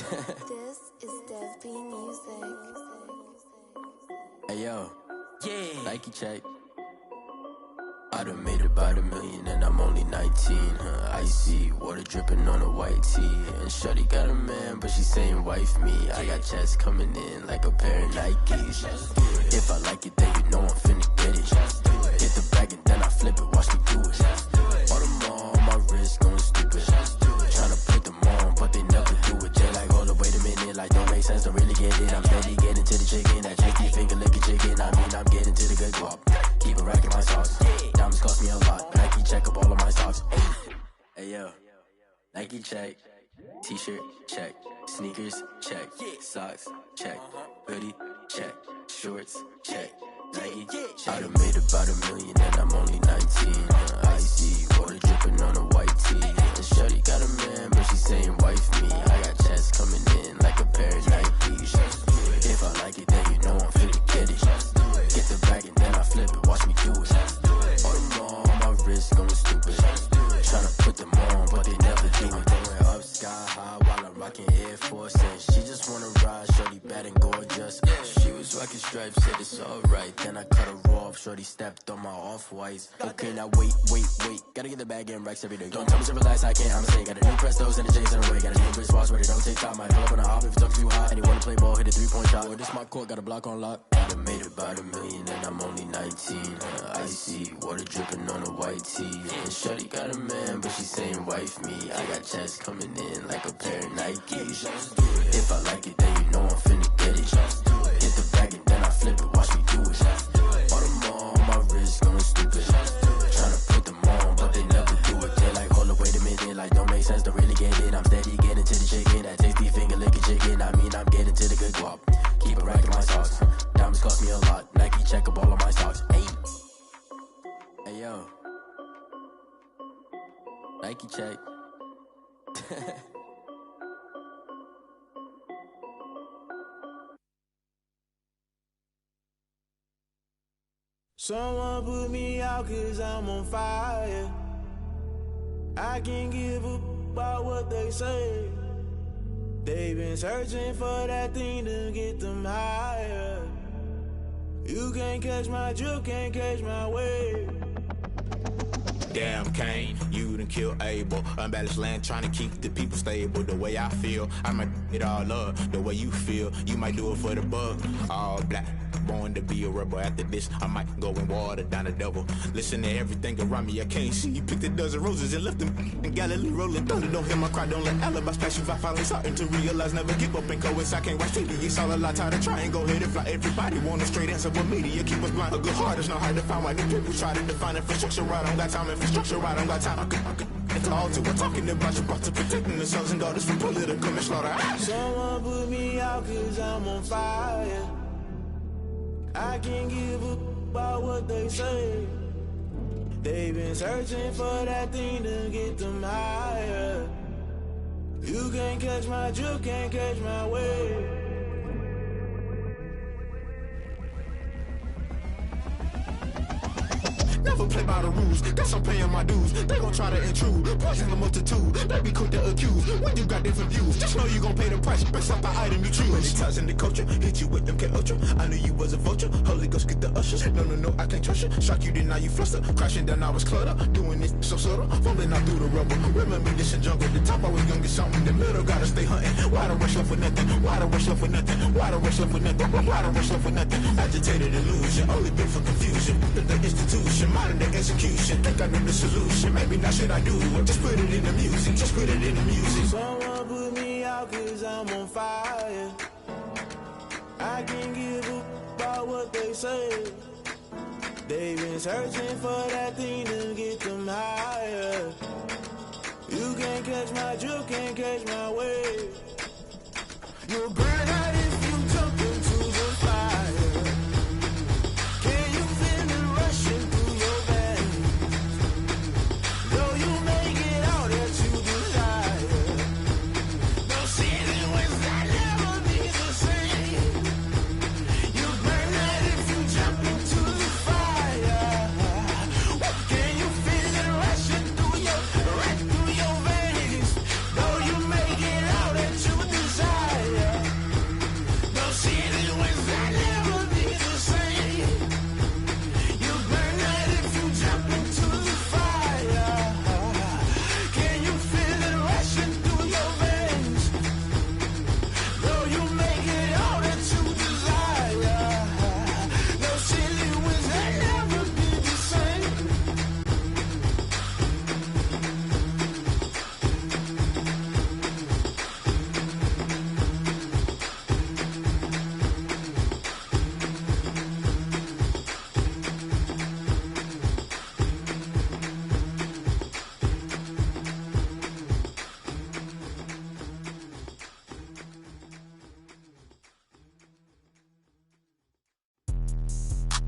This is Dev B Music. Hey yo, Nike check. I done made about 1 million and I'm only 19. Icy water dripping on a white tee. And shorty got a man, but she saying wife me. I got checks coming in like a pair of Nikes. If I like it, then you know I'm finna get it. Hit the bag and then I flip it, watch me do it. All them on my wrist going stupid. Tryna put them on, but they never do it. They like, hold up, wait a minute, like don't make sense, don't really get it. I'm steady getting to the chicken, that tricky finger licking chicken. I mean, I'm getting to the good guap. Keep a rack in my socks. Diamonds cost me a lot. Nike check up all of my socks. Hey yo, Nike check. T-shirt check. Sneakers check. Socks check. Hoodie check. Shorts check. Nike I done made about 1 million and I'm only 19. Icy water dripping on a white tee. And shorty got a man, but she saying wife me. I got checks coming in like a pair of Nikes. If I like it, then you know I'm finna get it. Get the bag and then I flip it, watch me do it. All them on my wrist going stupid. Tryna put them on, but they never do it. Going up sky high while I'm rocking Air Force. And she just wanna ride, shorty bad and gorgeous. She was rocking stripes, said it's alright. Then I cut her off, shorty stepped on my off-whites. Okay, now wait. Gotta get the bag and racks every day. Don't tell me to relax, I can't, I'm saying. Got a new Prestos and the J's in the way. Got a new Chris Ross, but it don't take time. I pull up on a hop if it's up too hot. And you wanna play ball, hit a 3-point shot. Or this my court, got a block on lock. I done made about 1 million and I'm only 19. Icy water dripping on a white tee. And shorty got a man, but she saying wife me. I got checks coming in like a pair of Nikes. If I like it, then you know I'm finna get it. Hit the bag and then I flip it, watch me do it. All them on my wrist going stupid. Tryna put them on, but they never do it. They like, hold up, wait a minute, like don't make sense, don't really get it. I'm steady getting to the chicken, that tasty finger licking chicken. I mean, I'm getting to the good guap. Keep a rack in my socks. Diamonds cost me a lot. Nike check up all of my socks. Hey yo, Nike check. Someone put me out 'cause I'm on fire. I can't give up about what they say. They've been searching for that thing to get them higher. You can't catch my drift, can't catch my wave. Damn Kane, you done killed Abel. Unbalanced land trying to keep the people stable. The way I feel, I might it all up. The way you feel, you might do it for the bug. All black, born to be a rebel. After this, I might go and water down the devil. Listen to everything around me, I can't see. You picked a dozen roses and left them in Galilee rolling thunder. Don't hear my cry, don't let alibis pass you. I finally starting to realize, never give up and coast. I can't watch TV, it's all a lot. Tired of trying, go ahead and fly. Everybody want a straight answer, but media keep us blind. A good heart is not hard to find. Why the people try to define infrastructure right? I don't got time, infrastructure right, I don't got time. I could all to we're talking about you, about to protecting the sons and daughters from political and slaughter. Someone put me out 'cause I'm on fire. I can't give up about what they say. They've been searching for that thing to get them higher. You can't catch my drift, can't catch my wave. Never play by the rules, guess I'm paying my dues. They gon' try to intrude, poison the multitude. They be quick to accuse, when you got different views. Just know you gon' pay the price, based off the item you choose. Many times in the culture, hit you with them K Ultra. I knew you was a vulture, Holy Ghost get the ushers. No, I can't trust you. Shock you, then now you fluster. Crashing down, I was clutter. Doing this so subtle, falling out through the rubble. Remember this in jungle, the top I was young and something. The middle gotta stay hunting. Why the rush left for nothing? Why the rush left for nothing? Why the rush left for nothing? Why the rush left for nothing? Agitated illusion, only built for confusion. The institution, modern day execution. Think I know the solution. Maybe not should I do it? Just put it in the music. Just put it in the music. Someone put me out 'cause I'm on fire. I can't give up about what they say. They've been searching for that thing to get them higher. You can't catch my drift, can't catch my wave. You'll burn out if you jump into the fire. Can you feel it rushing through your veins? Though you make it out that you desire. No season was that never be the same. You burn out if you jump into the fire. Can you feel it rushing through your veins? Though you make it out that you desire.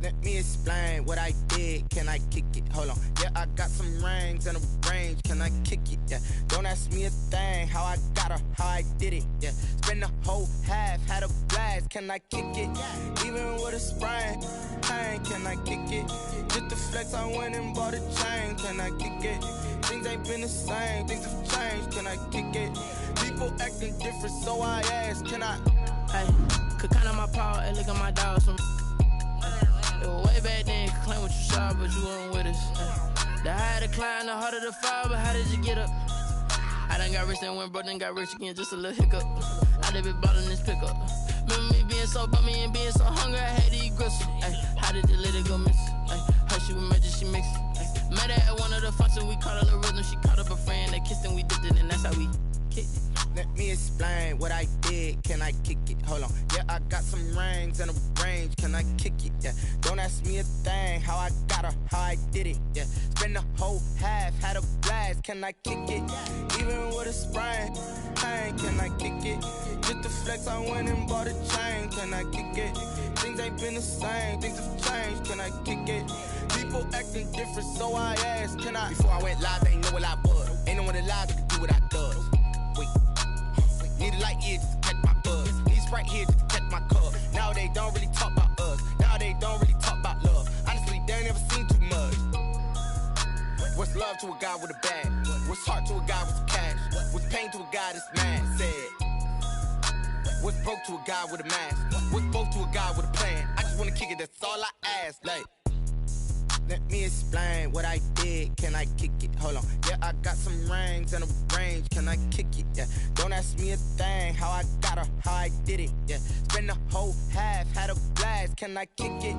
Let me explain what I did. Can I kick it? Hold on. Yeah, I got some rings and a range. Can I kick it? Yeah. Don't ask me a thing. How I got her, how I did it. Yeah. Spend the whole half, had a blast. Can I kick it? Even with a sprain. Pain, can I kick it? Just the flex, I went and bought a chain. Can I kick it? Things ain't been the same. Things have changed. Can I kick it? People acting different, so I ask. Can I? Hey, could count on my power and look at my dogs from. It was way back then, could claim what you saw, but you weren't with us. The higher the climb, the harder the fall, but how did you get up? I done got rich and went broke, then got rich again, just a little hiccup. I done been bought in this pickup. Remember me being so bummy and being so hungry, I had to eat gristle. Ay, how did the little go miss? Ay, her she was magic, she mixed. Ay, met her at one of the functions, we caught a little rhythm. She caught up a friend, they kissed and we dipped it, and that's how we kicked it. Let me explain what I did. Can I kick it? Hold on. Yeah, I got some rings and a range. Can I kick it? Yeah. Don't ask me a thing. How I got her, how I did it. Yeah. Spend the whole half, had a blast. Can I kick it? Even with a sprain. Pain, can I kick it? Just the flex, I went and bought a chain. Can I kick it? Things ain't been the same. Things have changed. Can I kick it? People acting different, so I asked. Can I? Before I went live, they ain't know what I was. Ain't no one alive that could do what I does. Wait. Need a light here just to catch my buzz. Need Sprite here just to catch my cup. Now they don't really talk about us. Now they don't really talk about love. Honestly, they ain't never seen too much. What's love to a guy with a bag? What's heart to a guy with some cash? What's pain to a guy that's mad? Said. What's broke to a guy with a mask? What's broke to a guy with a plan? I just wanna kick it, that's all I ask. Like, let me explain what I did. Can I kick it? Hold on. Yeah, I got some rings and a range. Can I kick it? Yeah. Don't ask me a thing. How I got her, how I did it. Yeah. Spend the whole half, had a blast. Can I kick it?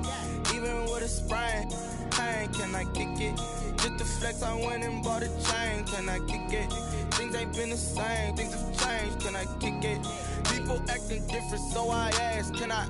Even with a sprain. Pain, can I kick it? Just the flex, I went and bought a chain. Can I kick it? Things ain't been the same. Things have changed. Can I kick it? People acting different, so I ask. Can I?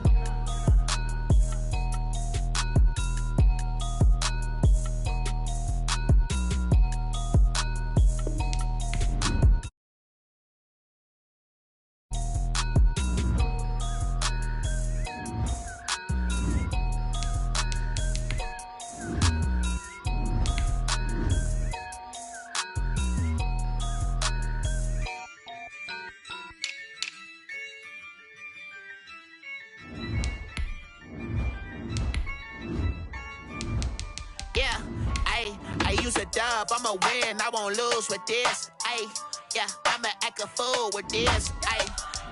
I'ma win, I won't lose with this. Ay, yeah, I'ma act a fool with this. Ay,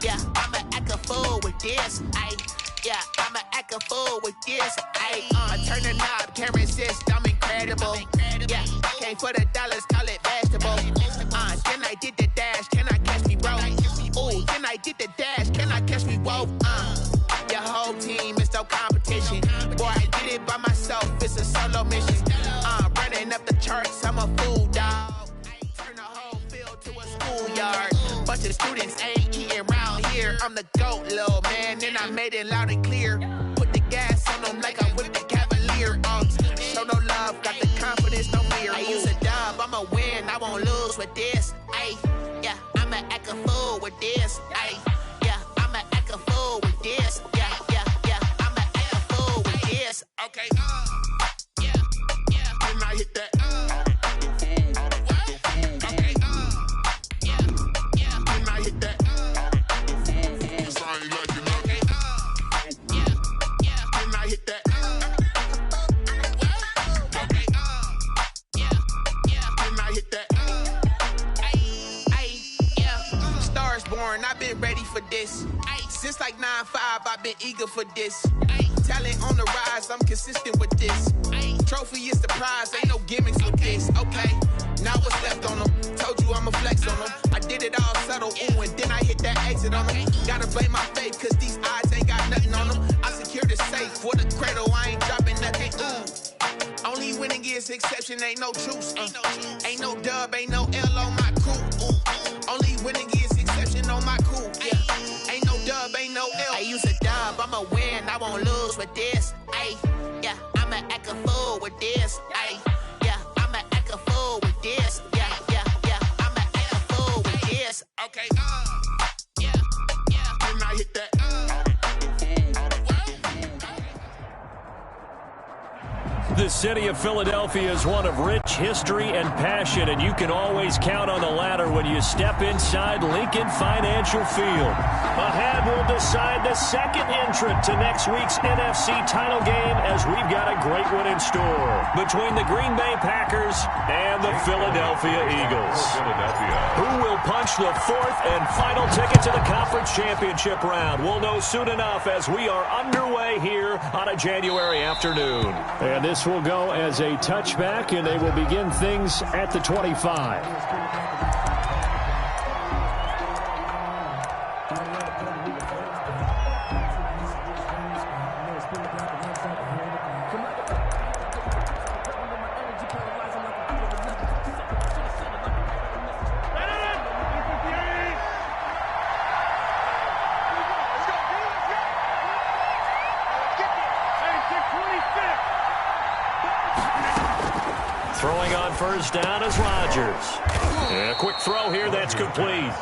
yeah, I'ma act a fool with this. Ay, yeah, I'ma act a fool with this. Ay, I turn the knob, can't resist, I'm incredible. Yeah, came for the dollars, call it vegetable. Then I did the dash, can I catch me, bro? Ooh, then I did the dash, can I catch me, whoa? Your whole team is no competition. Boy, I did it by myself, it's a solo mission. Running up the charts, I'm a fool, dog. Turn the whole field to a schoolyard. Bunch of students ain't eating round here. I'm the GOAT, little man, and I made it loud and clear. Put the gas on them like I'm with the Cavalier. Show no love, got the confidence, no fear. I use a dub, I'ma win, I won't lose with this. Ay, yeah, I'ma act a fool with this. Ay, yeah, I'ma act a fool with this. Yeah, yeah, yeah, I'ma act a fool with this. Okay, I hit that. Okay, yeah. When I hit that. Cause I ain't like it. Okay, yeah. When I hit that. Okay, yeah. When I hit that. Ay, yeah. Stars born, I've been ready for this. Since like 9-5, I've been eager for this. Talent on the rise, I'm consistent with this. Trophy is the prize, ain't no gimmicks with this. Okay, now what's left on them? Told you I'ma flex on them. I did it all subtle, ooh, and then I hit that exit on them. Gotta blame my faith, cause these odds ain't got nothing on them. I secure the safe for the cradle, I ain't dropping nothing, ooh. Only winning is exception, ain't no truce. Ain't no dub, ain't no L on my crew. Only winning is exception on my crew, yeah. Ain't no dub, ain't no L. I use a dub, I'ma win, I won't lose with this. Ay, yeah, I'ma act a fool with this. Ay, yeah, I'ma act a fool with this. Yeah, yeah, yeah, I'ma act a fool with this. Okay, yeah, yeah. When I hit that. city of Philadelphia is one of rich history and passion, and you can always count on the latter when you step inside Lincoln Financial Field. Ahead, we'll decide the second entrant to next week's NFC title game, as we've got a great one in store between the Green Bay Packers and the Philadelphia Eagles. Who will punch the fourth and final ticket to the conference championship round? We'll know soon enough as we are underway here on a January afternoon. And this will go as a touchback, and they will begin things at the 25. Throwing on first down is Rodgers. And a quick throw here that's complete.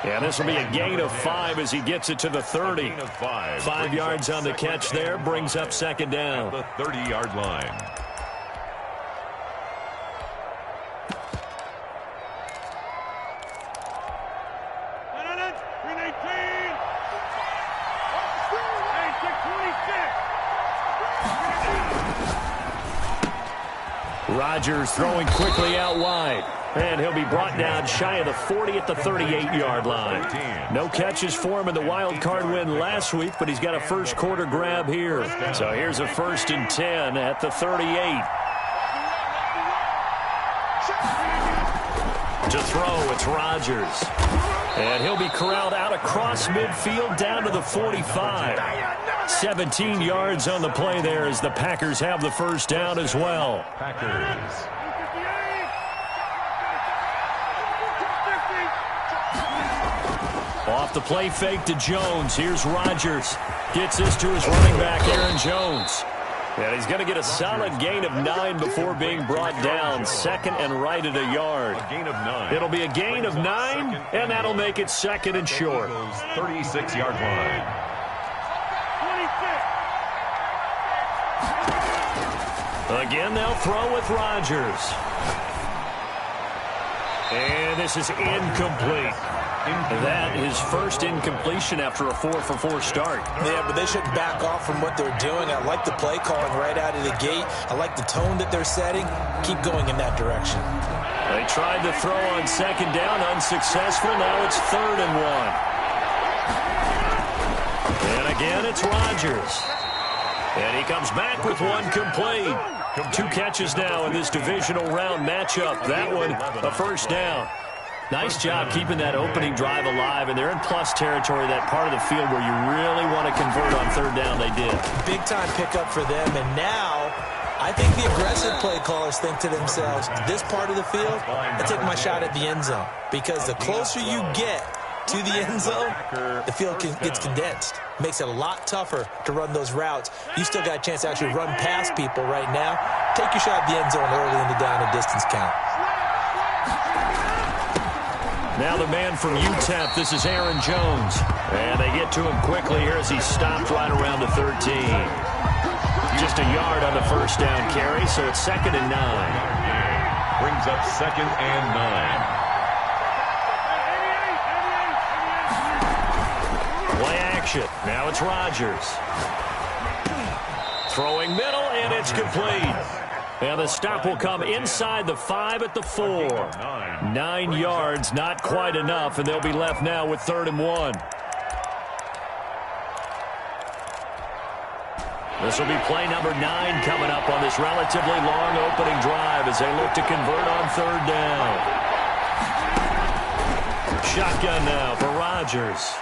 And this will be a gain of 5 as he gets it to the 30. 5 yards on the catch there, brings up second down. The 30-yard line. Rodgers throwing quickly out wide. And he'll be brought down shy of the 40 at the 38-yard line. No catches for him in the wild card win last week, but he's got a first quarter grab here. So here's a 1st and 10 at the 38. To throw, it's Rodgers. And he'll be corralled out across midfield down to the 45. 17 yards on the play there as the Packers have the first down as well. Packers. Off the play fake to Jones. Here's Rodgers. Gets this to his running back, Aaron Jones. And he's going to get a solid gain of 9 before being brought down. Second and right at a yard. A gain of 9. It'll be a gain of 9, and that'll make it second and short. 36-yard line. Again, they'll throw with Rodgers. And this is incomplete. That is first incompletion after a 4-for-4 start. Yeah, but they shouldn't back off from what they're doing. I like the play calling right out of the gate. I like the tone that they're setting. Keep going in that direction. They tried to throw on second down, unsuccessful. Now it's 3rd and 1. And again, it's Rodgers. And he comes back with one complete. 2 catches now in this divisional round matchup. That one, a first down. Nice job keeping that opening drive alive, and they're in plus territory, that part of the field where you really want to convert on 3rd down. They did. Big-time pickup for them, and now I think the aggressive play callers think to themselves, this part of the field, I take my shot at the end zone, because the closer you get to the end zone, the field gets condensed. Makes it a lot tougher to run those routes. You still got a chance to actually run past people right now. Take your shot at the end zone early in the down and distance count. Now the man from UTEP, this is Aaron Jones. And they get to him quickly here as he stopped right around the 13. Just a yard on the first down carry, so it's 2nd and 9. Brings up 2nd and 9. Play action. Now it's Rodgers. Throwing middle, and it's complete. And the stop will come inside the 5 at the 4. 9 yards, not quite enough, and they'll be left now with 3rd and 1. This will be play number 9 coming up on this relatively long opening drive as they look to convert on 3rd down. Shotgun now for Rodgers.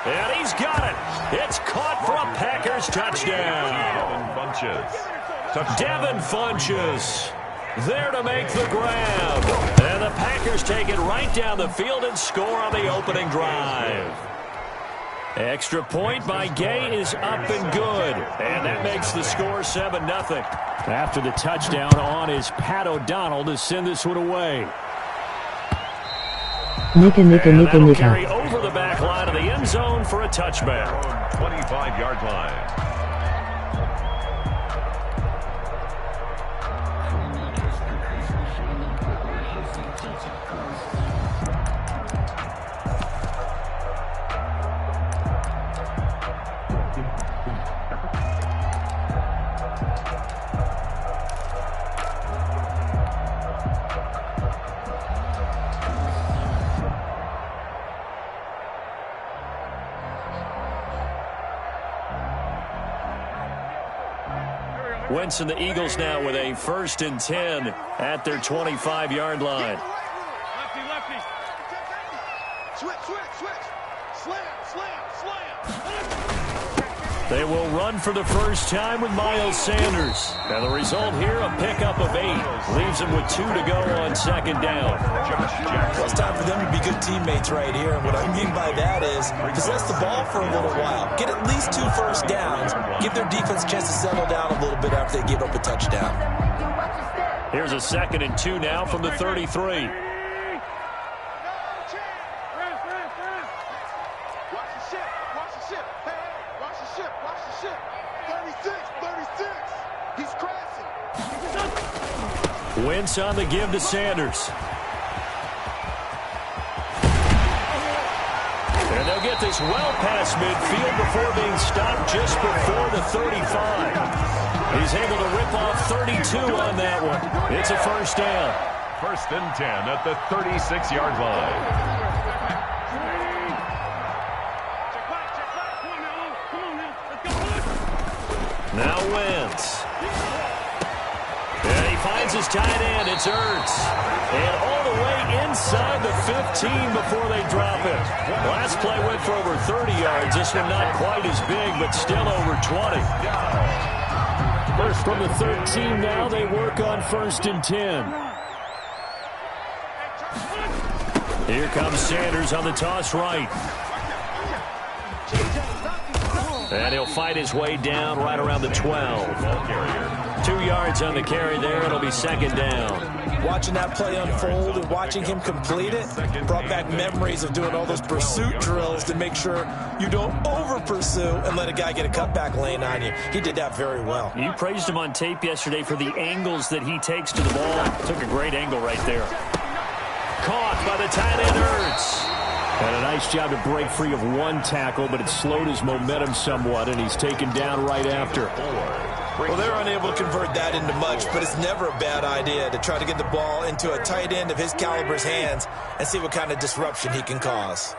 And he's got it. It's caught for a Packers touchdown. Devin Funchess there to make the grab. And the Packers take it right down the field and score on the opening drive. Extra point by Gay is up and good. And that makes the score 7-0. After the touchdown on is Pat O'Donnell to send this one away. And that'll carry over the back line of the end zone for a touchback. 25-yard line. Wentz and the Eagles now with a 1st and 10 at their 25-yard line. Lefty, lefty. Switch. Slam. They will run for the first time with Miles Sanders. And the result here, a pickup of 8. Leaves them with 2 to go on 2nd down. Well, it's time for them to be good teammates right here. And what I mean by that is possess the ball for a little while. Get at least 2 first downs. Give their defense a chance to settle down a little bit after they give up a touchdown. Here's a 2nd and 2 now from the 33. Wentz on the give to Sanders. And they'll get this well past midfield before being stopped just before the 35. He's able to rip off 32 on that one. It's a first down. 1st and 10 at the 36-yard line. Now Wentz. And he finds his tight end. It's Ertz. And all the way inside the 15 before they drop it. Last play went for over 30 yards. This one not quite as big, but still over 20. First from the 13 now, they work on 1st and 10. Here comes Sanders on the toss right. And he'll fight his way down right around the 12. 2 yards on the carry there. It'll be 2nd down. Watching that play unfold and watching him complete it brought back memories of doing all those pursuit drills to make sure you don't over-pursue and let a guy get a cutback lane on you. He did that very well. You praised him on tape yesterday for the angles that he takes to the ball. Took a great angle right there. Caught by the tight end Ertz. And a nice job to break free of one tackle, but it slowed his momentum somewhat, and he's taken down right after. Well, they're unable to convert that into much, but it's never a bad idea to try to get the ball into a tight end of his caliber's hands and see what kind of disruption he can cause.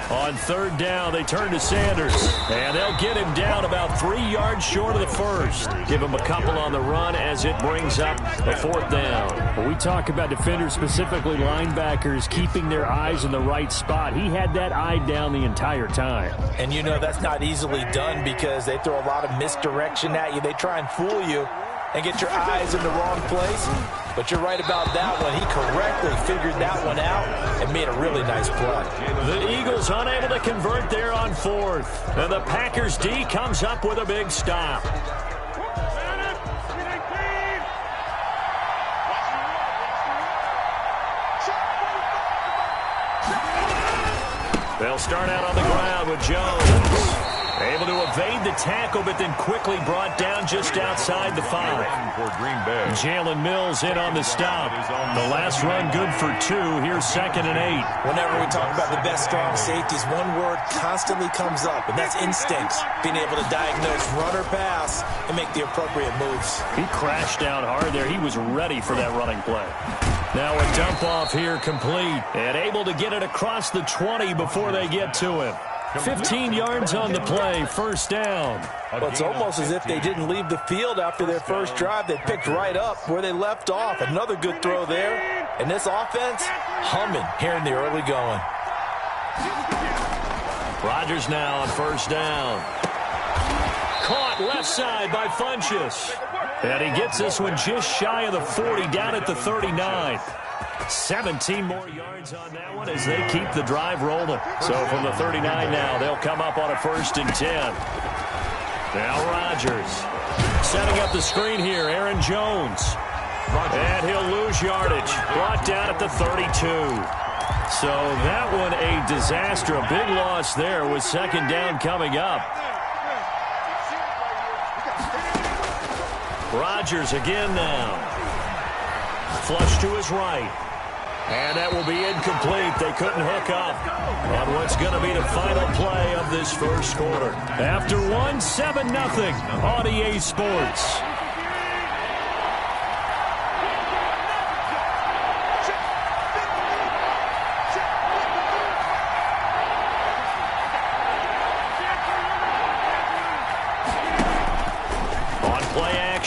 On 3rd down, they turn to Sanders, and they'll get him down about 3 yards short of the first. Give him a couple on the run as it brings up the 4th down. When we talk about defenders, specifically linebackers, keeping their eyes in the right spot, he had that eye down the entire time. And you know that's not easily done because they throw a lot of misdirection at you. They try and fool you and get your eyes in the wrong place. But you're right about that one. He correctly figured that one out and made a really nice play. The Eagles unable to convert there on 4th. And the Packers D comes up with a big stop. They'll start out on the ground with Jones. Able to evade the tackle, but then quickly brought down just outside the 5. Jalen Mills in on the stop. The last run good for 2. Here's 2nd and 8. Whenever we talk about the best strong safeties, one word constantly comes up, and that's instincts. Being able to diagnose run or pass and make the appropriate moves. He crashed down hard there. He was ready for that running play. Now a dump off here complete. And able to get it across the 20 before they get to him. 15 yards on the play, 1st down. Well, it's almost as if they didn't leave the field after their first drive. They picked right up where they left off. Another good throw there. And this offense, humming here in the early going. Rodgers now on 1st down. Caught left side by Funchess. And he gets this one just shy of the 40, down at the 39. 17 more yards on that one as they keep the drive rolling. So from the 39 now, they'll come up on a 1st and 10. Now Rodgers setting up the screen here. Aaron Jones. And he'll lose yardage. Brought down at the 32. So that one a disaster. A big loss there with 2nd down coming up. Rodgers again now. Flush to his right. And that will be incomplete. They couldn't hook up on what's going to be the final play of this first quarter. After one, 7-0 on EA Sports.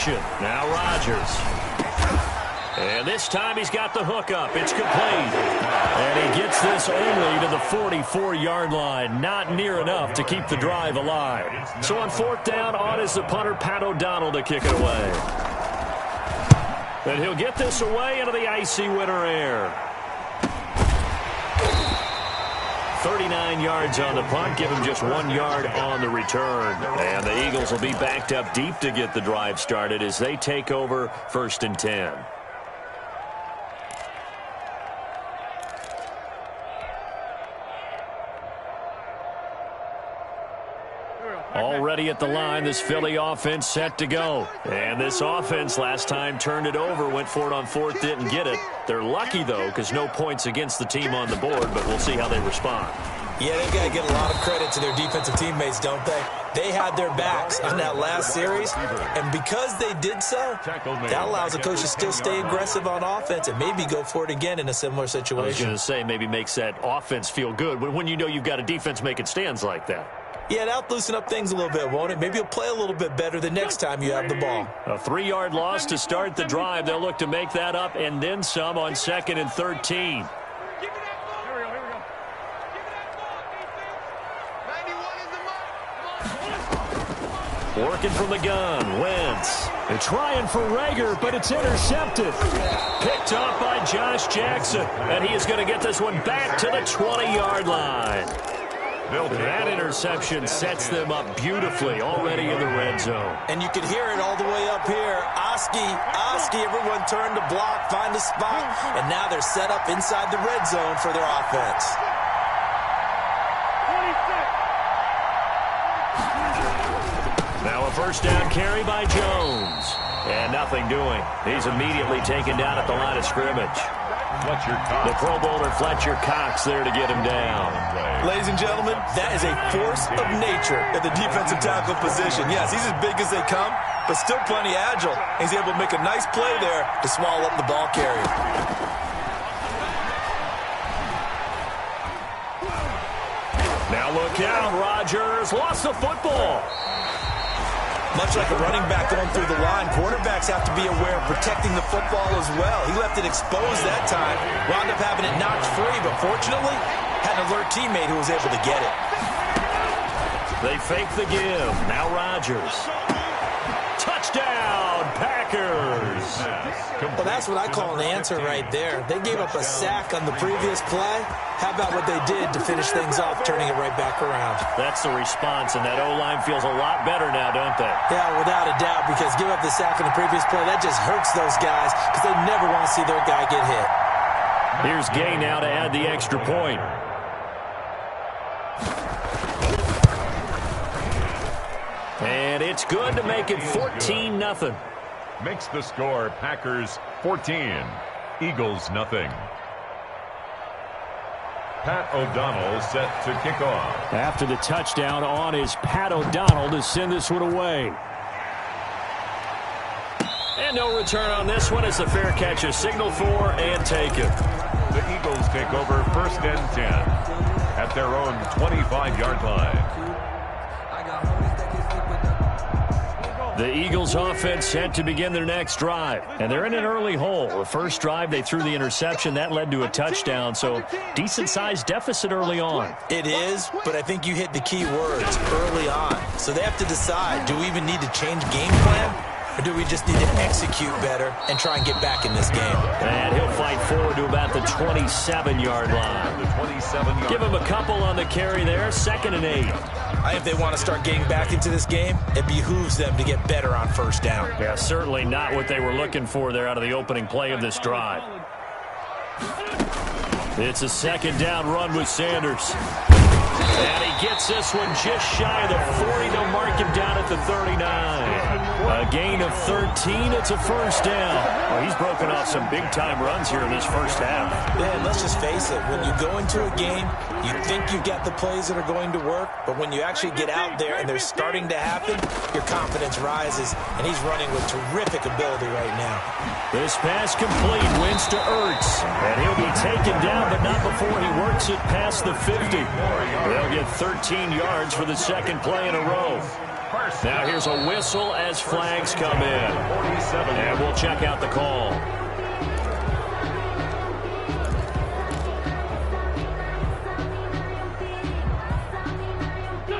possession. Now Rodgers. And this time he's got the hook up. It's complete. And he gets this only to the 44-yard line. Not near enough to keep the drive alive. So on 4th down, on is the punter, Pat O'Donnell, to kick it away. And he'll get this away into the icy winter air. 39 yards on the punt. Give him just 1 yard on the return. And the Eagles will be backed up deep to get the drive started as they take over 1st and 10. Already at the line, this Philly offense set to go. And this offense last time turned it over, went for it on 4th, didn't get it. They're lucky, though, because no points against the team on the board, but we'll see how they respond. Yeah, they've got to get a lot of credit to their defensive teammates, don't they? They had their backs on that last series, and because they did so, that allows the coach to still stay aggressive on offense and maybe go for it again in a similar situation. I was going to say, maybe makes that offense feel good when you know you've got a defense making stands like that. Yeah, that'll loosen up things a little bit, won't it? Maybe you'll play a little bit better the next time you have the ball. A 3-yard loss to start the drive. They'll look to make that up and then some on 2nd and 13. Working from the gun, Wentz. They're trying for Rager, but it's intercepted. Picked up by Josh Jackson, and he is going to get this one back to the 20-yard line. That interception sets them up beautifully already in the red zone. And you can hear it all the way up here. Oski, everyone turned to block, find a spot, and now they're set up inside the red zone for their offense. Now a 1st down carry by Jones. And nothing doing. He's immediately taken down at the line of scrimmage. The Pro Bowler Fletcher Cox there to get him down. Ladies and gentlemen, that is a force of nature at the defensive tackle position. Yes, he's as big as they come, but still plenty agile. He's able to make a nice play there to swallow up the ball carrier. Now look out, Rodgers lost the football. Much like a running back going through the line, quarterbacks have to be aware of protecting the football as well. He left it exposed that time, wound up having it knocked free, but fortunately, had an alert teammate who was able to get it. They fake the give. Now Rodgers. Touchdown, Packers. Well, that's what I call an answer right there. They gave up a sack on the previous play. How about what they did to finish things off, turning it right back around? That's the response, and that O-line feels a lot better now, don't they? Yeah, without a doubt, because give up the sack on the previous play, that just hurts those guys because they never want to see their guy get hit. Here's Gay now to add the extra point. And it's good to make it 14-0. Makes the score Packers 14, Eagles nothing. Pat O'Donnell set to kick off. After the touchdown, on is Pat O'Donnell to send this one away. And no return on this one as the fair catch is signaled for and taken. The Eagles take over 1st and 10 at their own 25-yard line. The Eagles offense set to begin their next drive. And they're in an early hole. The first drive, they threw the interception. That led to a touchdown. So decent-sized deficit early on. It is, but I think you hit the key words early on. So they have to decide, do we even need to change game plan? Or do we just need to execute better and try and get back in this game? And he'll fight forward to about the 27-yard line. Give him a couple on the carry there. 2nd and 8. If they want to start getting back into this game, it behooves them to get better on 1st down. Yeah, certainly not what they were looking for there out of the opening play of this drive. It's a 2nd down run with Sanders. And he gets this one just shy of the 40. They'll mark him down at the 39. A gain of 13. It's a 1st down. Well, he's broken off some big-time runs here in this first half. Yeah, and let's just face it. When you go into a game, you think you've got the plays that are going to work, but when you actually get out there and they're starting to happen, your confidence rises, and he's running with terrific ability right now. This pass complete. Wins to Ertz. And he'll be taken down, but not before he works it past the 50. They'll get 13 yards for the 2nd play in a row. Now here's a whistle as flags come in. And we'll check out the call.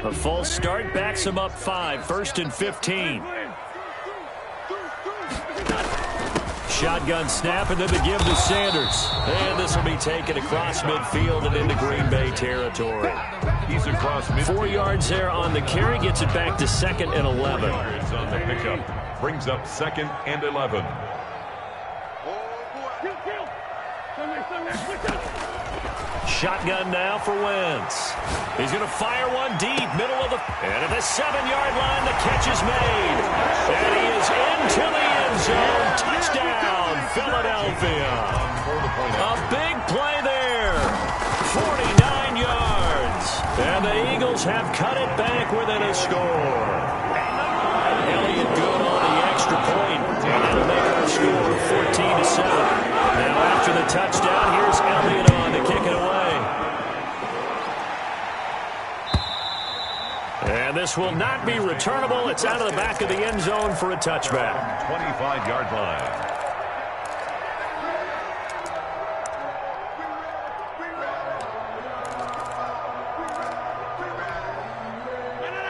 A false start backs him up 5, 1st and 15. Shotgun snap, and then the give to Sanders. And this will be taken across midfield and into Green Bay territory. He's across midfield. 4 yards there on the carry, gets it back to 2nd and 11. Yards on the pickup. Brings up 2nd and 11. Shotgun now for Wentz. He's going to fire one deep, middle of the... And at the 7-yard line, the catch is made. And he is into the end zone. Touchdown, Philadelphia. A big play there. 49 yards. And the Eagles have cut it back within a score. Elliott good on the extra point. And that'll make our score 14-7. Now after the touchdown, here's Elliott on to kick it away. And this will not be returnable. It's out of the back of the end zone for a touchback. 25-yard line.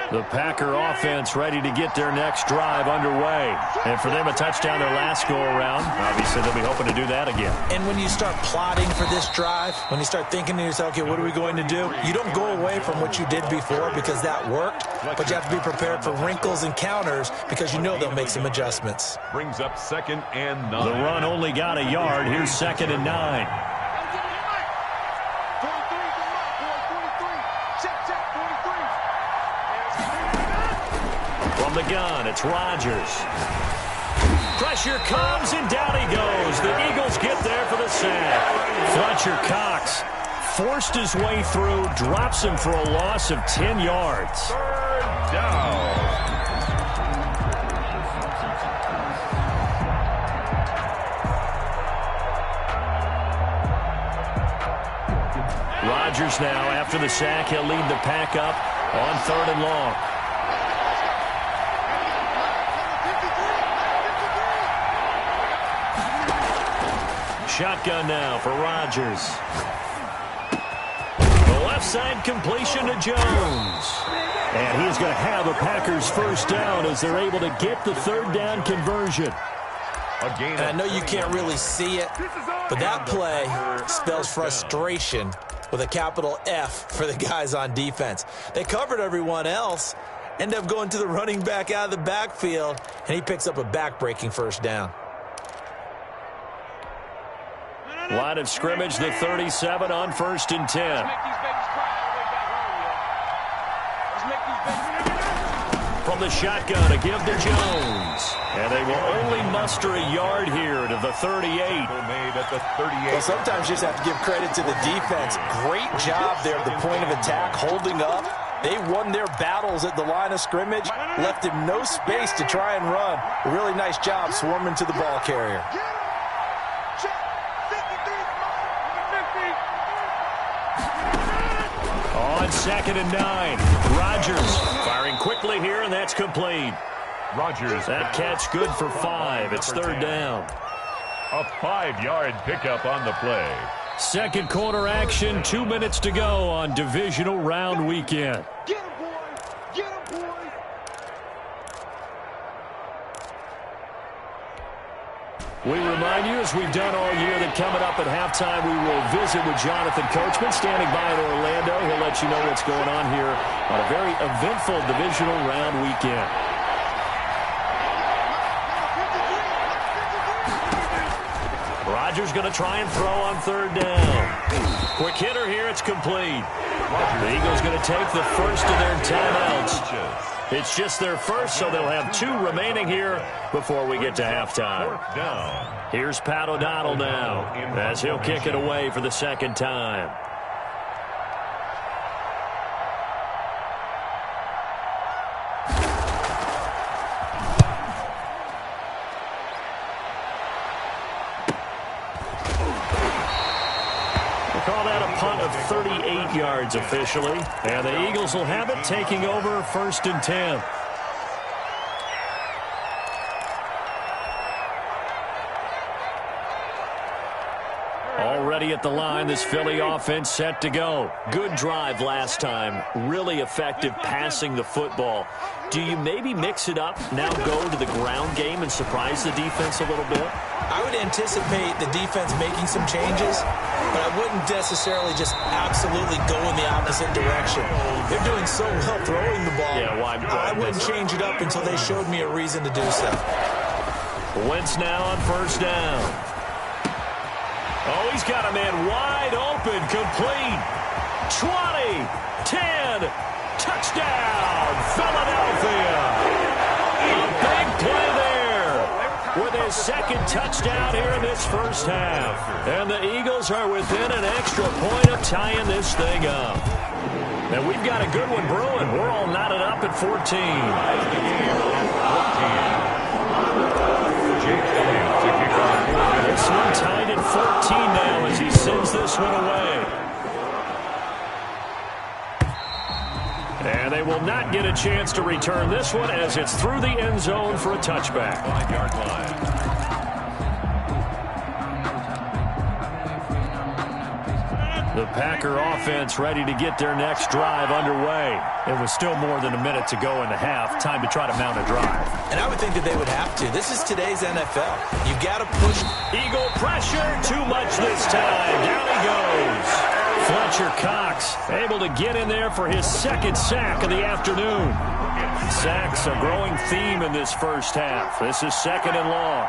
The Packer offense ready to get their next drive underway. And for them, a touchdown their last go-around. Obviously, they'll be hoping to do that again. And when you start plotting for this drive, when you start thinking to yourself, okay, what are we going to do? You don't go away from what you did before because that worked, but you have to be prepared for wrinkles and counters because you know they'll make some adjustments. Brings up 2nd and 9. The run only got a yard. Here's 2nd and 9. The gun, it's Rodgers. Pressure comes, and down he goes. The Eagles get there for the sack. Fletcher Cox forced his way through, drops him for a loss of 10 yards. 3rd down. Rodgers now, after the sack, he'll lead the pack up on 3rd and long. Shotgun now for Rodgers. The left side completion to Jones. And he's going to have a Packers first down as they're able to get the 3rd down conversion. And I know you can't really see it, but that play spells frustration with a capital F for the guys on defense. They covered everyone else, end up going to the running back out of the backfield, and he picks up a back-breaking first down. Line of scrimmage, the 37 on 1st and 10. From the shotgun, a give to Jones. And they will only muster a yard here to the 38. Made at the 38. Well, sometimes you just have to give credit to the defense. Great job there at the point of attack, holding up. They won their battles at the line of scrimmage, left him no space to try and run. A really nice job swarming to the ball carrier. On 2nd and 9, Rodgers firing quickly here, and that's complete. Rodgers. That catch good for 5. It's 3rd down. A 5-yard pickup on the play. Second quarter action, 2 minutes to go on divisional round weekend. Get him, boy! Get him, boy! We remind you, as we've done all year, that coming up at halftime, we will visit with Jonathan Coachman, standing by in Orlando. He'll let you know what's going on here on a very eventful divisional round weekend. Rodgers going to try and throw on 3rd down. Quick hitter here, it's complete. The Eagles going to take the first of their timeouts. It's just their first, so they'll have 2 remaining here before we get to halftime. Here's Pat O'Donnell now as he'll kick it away for the 2nd time. Call that a punt of 38 yards officially. And the Eagles will have it, taking over 1st and 10. ready at the line. This Philly offense set to go. Good drive last time. Really effective passing the football. Do you maybe mix it up, now go to the ground game and surprise the defense a little bit? I would anticipate the defense making some changes, but I wouldn't necessarily just absolutely go in the opposite direction. They're doing so well throwing the ball. Yeah, I wouldn't change it up until they showed me a reason to do so. Wentz now on first down. Oh, he's got a man wide open, complete. 20, 10, touchdown, Philadelphia. A big play there with his second touchdown here in this first half. And the Eagles are within an extra point of tying this thing up. And we've got a good one brewing. We're all knotted up at 14. This one tied at 14 now as he sends this one away. And they will not get a chance to return this one as it's through the end zone for a touchback. 5-yard line. The Packer offense ready to get their next drive underway. It was still more than a minute to go in the half. Time to try to mount a drive. And I would think that they would have to. This is today's NFL. You've got to push. Eagle pressure. Too much this time. Down he goes. Fletcher Cox able to get in there for his second sack of the afternoon. Sacks a growing theme in this first half. This is second and long.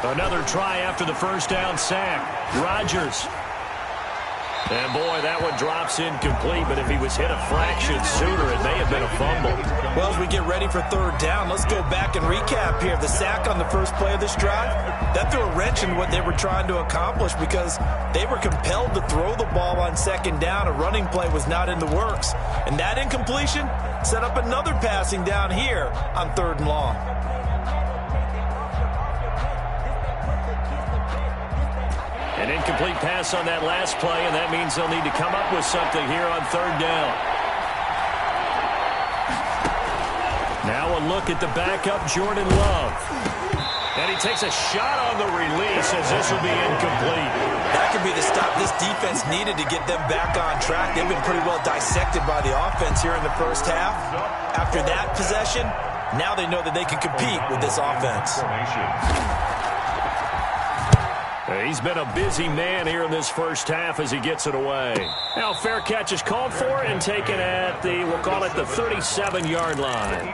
Another try after the first down sack. Rodgers. And boy, that one drops incomplete, but if he was hit a fraction sooner, it may have been a fumble. Well, as we get ready for third down, let's go back and recap here. The sack on the first play of this drive, that threw a wrench in what they were trying to accomplish because they were compelled to throw the ball on second down. A running play was not in the works. And that incompletion set up another passing down here on third and long. An incomplete pass on that last play, and that means they'll need to come up with something here on third down. Now a look at the backup, Jordan Love. And he takes a shot on the release as this will be incomplete. That could be the stop this defense needed to get them back on track. They've been pretty well dissected by the offense here in the first half. After that possession, now they know that they can compete with this offense. He's been a busy man here in this first half as he gets it away. Now fair catch is called for and taken at the, we'll call it the 37-yard line.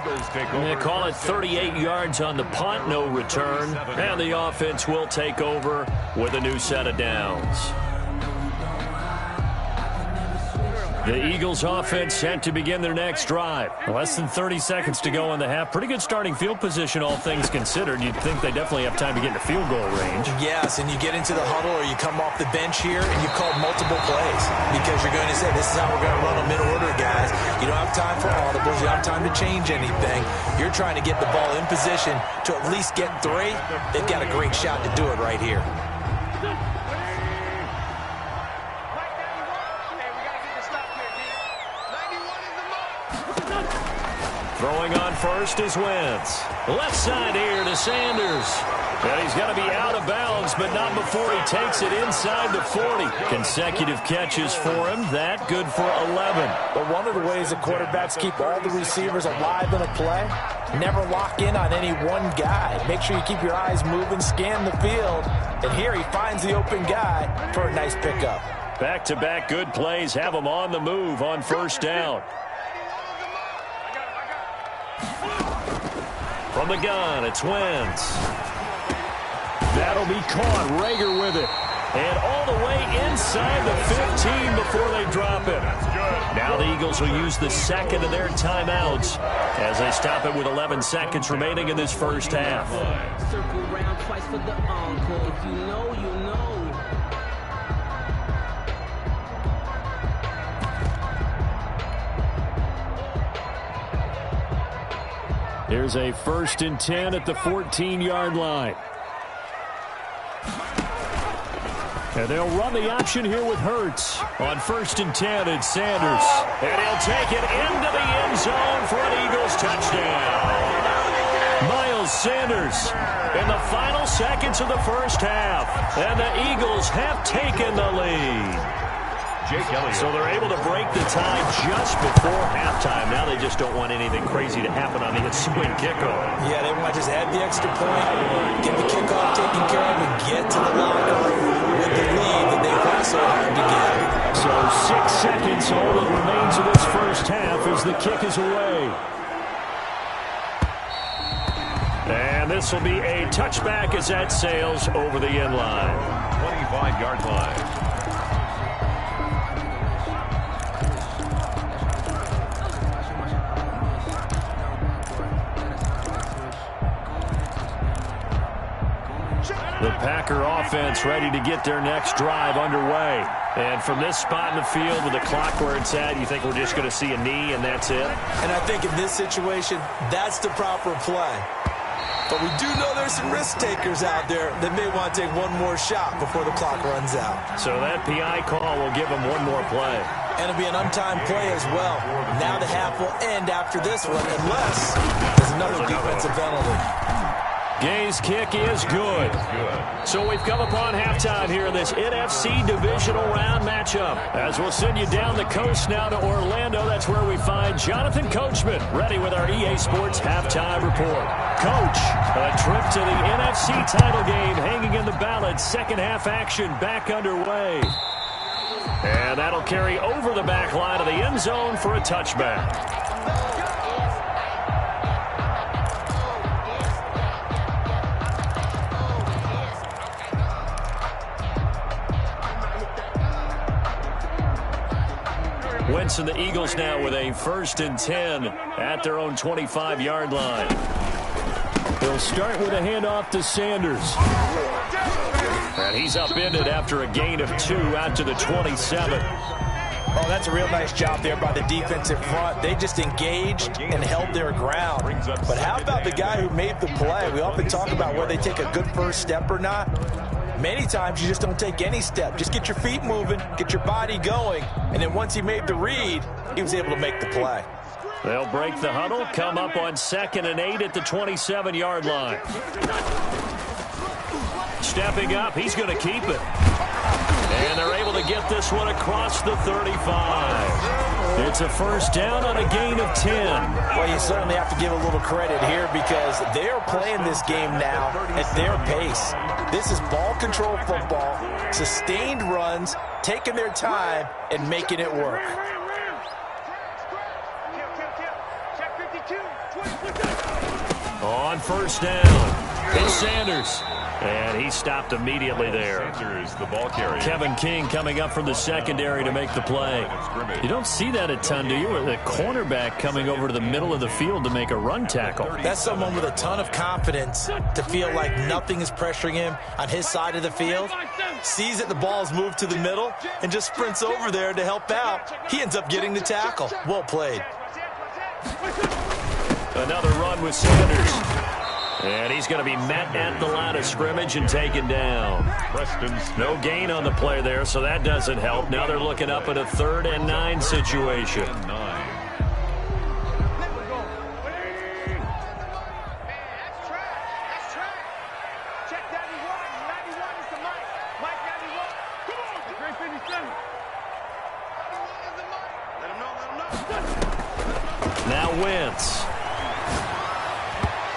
They call it 38 yards on the punt, no return. And the offense will take over with a new set of downs. The Eagles offense set to begin their next drive. Less than 30 seconds to go in the half. Pretty good starting field position, all things considered. You'd think they definitely have time to get into field goal range. Yes, and you get into the huddle or you come off the bench here and you've called multiple plays because you're going to say, this is how we're going to run them in order, guys. You don't have time for audibles. You don't have time to change anything. You're trying to get the ball in position to at least get 3. They've got a great shot to do it right here. Throwing on first is Wentz. Left side here to Sanders. And he's got to be out of bounds, but not before he takes it inside the 40. Consecutive catches for him. That good for 11. But one of the ways that quarterbacks keep all the receivers alive in a play, never lock in on any one guy. Make sure you keep your eyes moving, scan the field. And here he finds the open guy for a nice pickup. Back-to-back good plays have him on the move on first down. From the gun, it's Wentz. That'll be caught. Rager with it. And all the way inside the 15 before they drop it. Now the Eagles will use the second of their timeouts as they stop it with 11 seconds remaining in this first half. Circle around twice for the encore. If you know, you know. Here's a 1st and 10 at the 14-yard line. And they'll run the option here with Hurts. On 1st and 10, it's Sanders. And he'll take it into the end zone for an Eagles touchdown. Miles Miles Sanders in the final seconds of the first half. And the Eagles have taken the lead. So they're able to break the tie just before halftime. Now they just don't want anything crazy to happen on the ensuing kickoff. Yeah, they want to just add the extra point, get the kickoff taken care of, and get to the locker with the lead that they've worked so hard to get. So 6 seconds, all that remains of this first half as the kick is away. And this will be a touchback as that sails over the end line. 25-yard line. The Packer offense ready to get their next drive underway. And from this spot in the field with the clock where it's at, you think we're just going to see a knee and that's it? And I think in this situation, that's the proper play. But we do know there's some risk takers out there that may want to take one more shot before the clock runs out. So that PI call will give them one more play. And it'll be an untimed play as well. Now the half will end after this one unless there's another defensive penalty. Gay's kick is good. So we've come upon halftime here in this NFC divisional round matchup. As we'll send you down the coast now to Orlando, that's where we find Jonathan Coachman ready with our EA Sports halftime report. Coach, a trip to the NFC title game hanging in the balance. Second half action back underway. And that'll carry over the back line of the end zone for a touchback. Wentz and the Eagles now with a 1st and 10 at their own 25-yard line. They'll start with a handoff to Sanders. And he's upended after a gain of 2 out to the 27. Oh, that's a real nice job there by the defensive front. They just engaged and held their ground. But how about the guy who made the play? We often talk about whether they take a good first step or not. Many times you just don't take any step. Just get your feet moving, get your body going, and then once he made the read, he was able to make the play. They'll break the huddle, come up on 2nd and 8 at the 27-yard line. Stepping up, he's going to keep it. And they're able to get this one across the 35. It's a first down on a gain of 10. Well, you certainly have to give a little credit here because they are playing this game now at their pace. This is ball control football, sustained runs, taking their time, and making it work. On first down, it's Sanders. And he stopped immediately there. Sanders, the ball carrier. Kevin King coming up from the secondary to make the play. You don't see that a ton, do you? With a cornerback coming over to the middle of the field to make a run tackle. That's someone with a ton of confidence to feel like nothing is pressuring him on his side of the field. Sees that the ball is moved to the middle and just sprints over there to help out. He ends up getting the tackle. Well played. Another run with Sanders. And he's going to be met at the line of scrimmage and taken down. No gain on the play there, so that doesn't help. Now they're looking up at a 3rd and 9 situation. Now Wentz.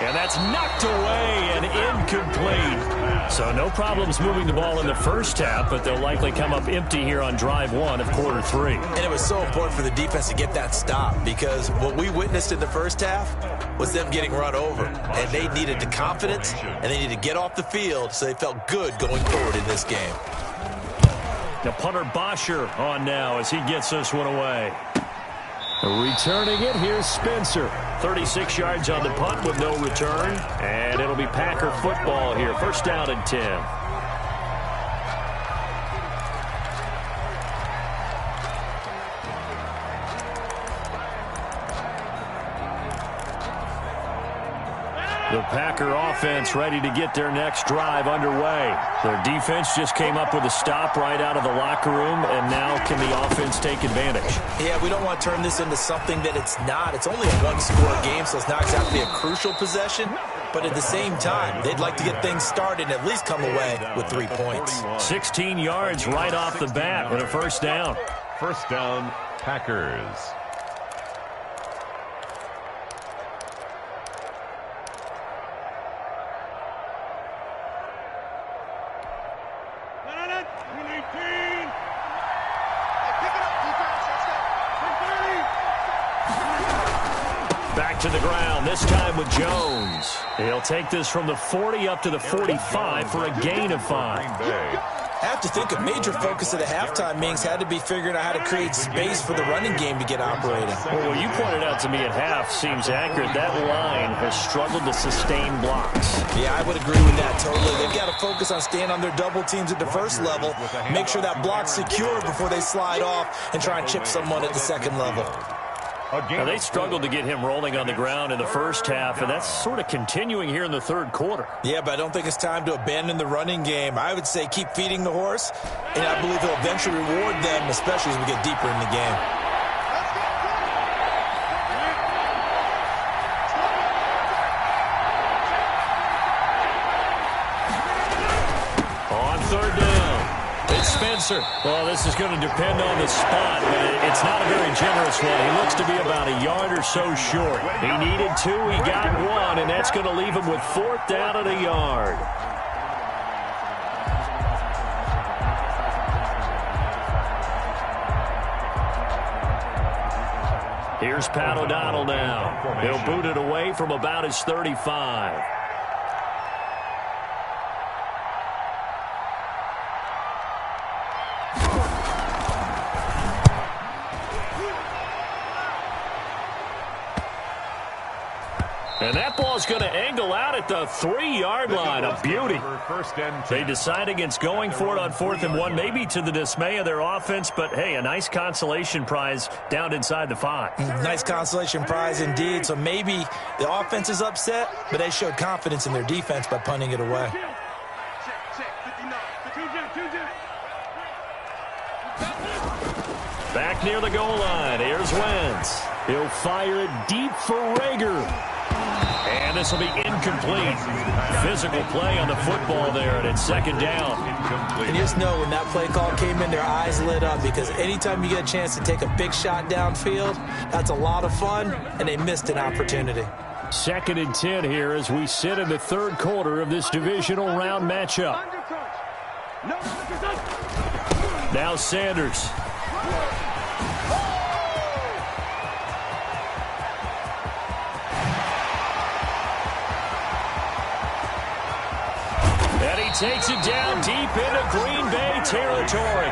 And that's knocked away and incomplete. So no problems moving the ball in the first half, but they'll likely come up empty here on drive 1 of quarter 3. And it was so important for the defense to get that stop because what we witnessed in the first half was them getting run over. And they needed the confidence, and they needed to get off the field so they felt good going forward in this game. The punter Bosher on now as he gets this one away. Returning it, here's Spencer. 36 yards on the punt with no return. And it'll be Packer football here. First down and 10. The Packer offense ready to get their next drive underway. Their defense just came up with a stop right out of the locker room, and now can the offense take advantage? Yeah, we don't want to turn this into something that it's not. It's only a one-score game, so it's not exactly a crucial possession. but at the same time, they'd like to get things started and at least come away with 3 points. 16 yards right off the bat and a first down. First down, Packers. Back to the ground, this time with Jones. He'll take this from the 40 up to the 45 for a gain of 5. I have to think a major focus of the halftime meetings had to be figuring out how to create space for the running game to get operating. Well, what you pointed out to me at half seems accurate. That line has struggled to sustain blocks. Yeah, I would agree with that totally. They've got to focus on staying on their double teams at the first level, make sure that block's secure before they slide off and try and chip someone at the second level. Now, they struggled to get him rolling on the ground in the first half, and that's sort of continuing here in the third quarter. Yeah, but I don't think it's time to abandon the running game. I would say keep feeding the horse, and I believe he'll eventually reward them, especially as we get deeper in the game. On third down, it's Spencer. Well, this is going to depend on the spot, but it's not a very generous one. He looks to be about a yard or so short. He needed 2, he got 1, and that's going to leave him with 4th down at a yard. Here's Pat O'Donnell now. He'll boot it away from about his 35. And that ball's going to angle out at the 3-yard line. A beauty. They decide against going for it on 4th and 1, maybe to the dismay of their offense, but hey, a nice consolation prize down inside the 5. Nice consolation prize indeed. So maybe the offense is upset, but they showed confidence in their defense by punting it away. Back near the goal line, here's Wentz. He'll fire it deep for Rager. And this will be incomplete. Physical play on the football there, and it's 2nd down. And you just know when that play call came in, their eyes lit up, because anytime you get a chance to take a big shot downfield, that's a lot of fun, and they missed an opportunity. 2nd and 10 here as we sit in the third quarter of this divisional round matchup. Now Sanders. And he takes it down deep into Green Bay territory.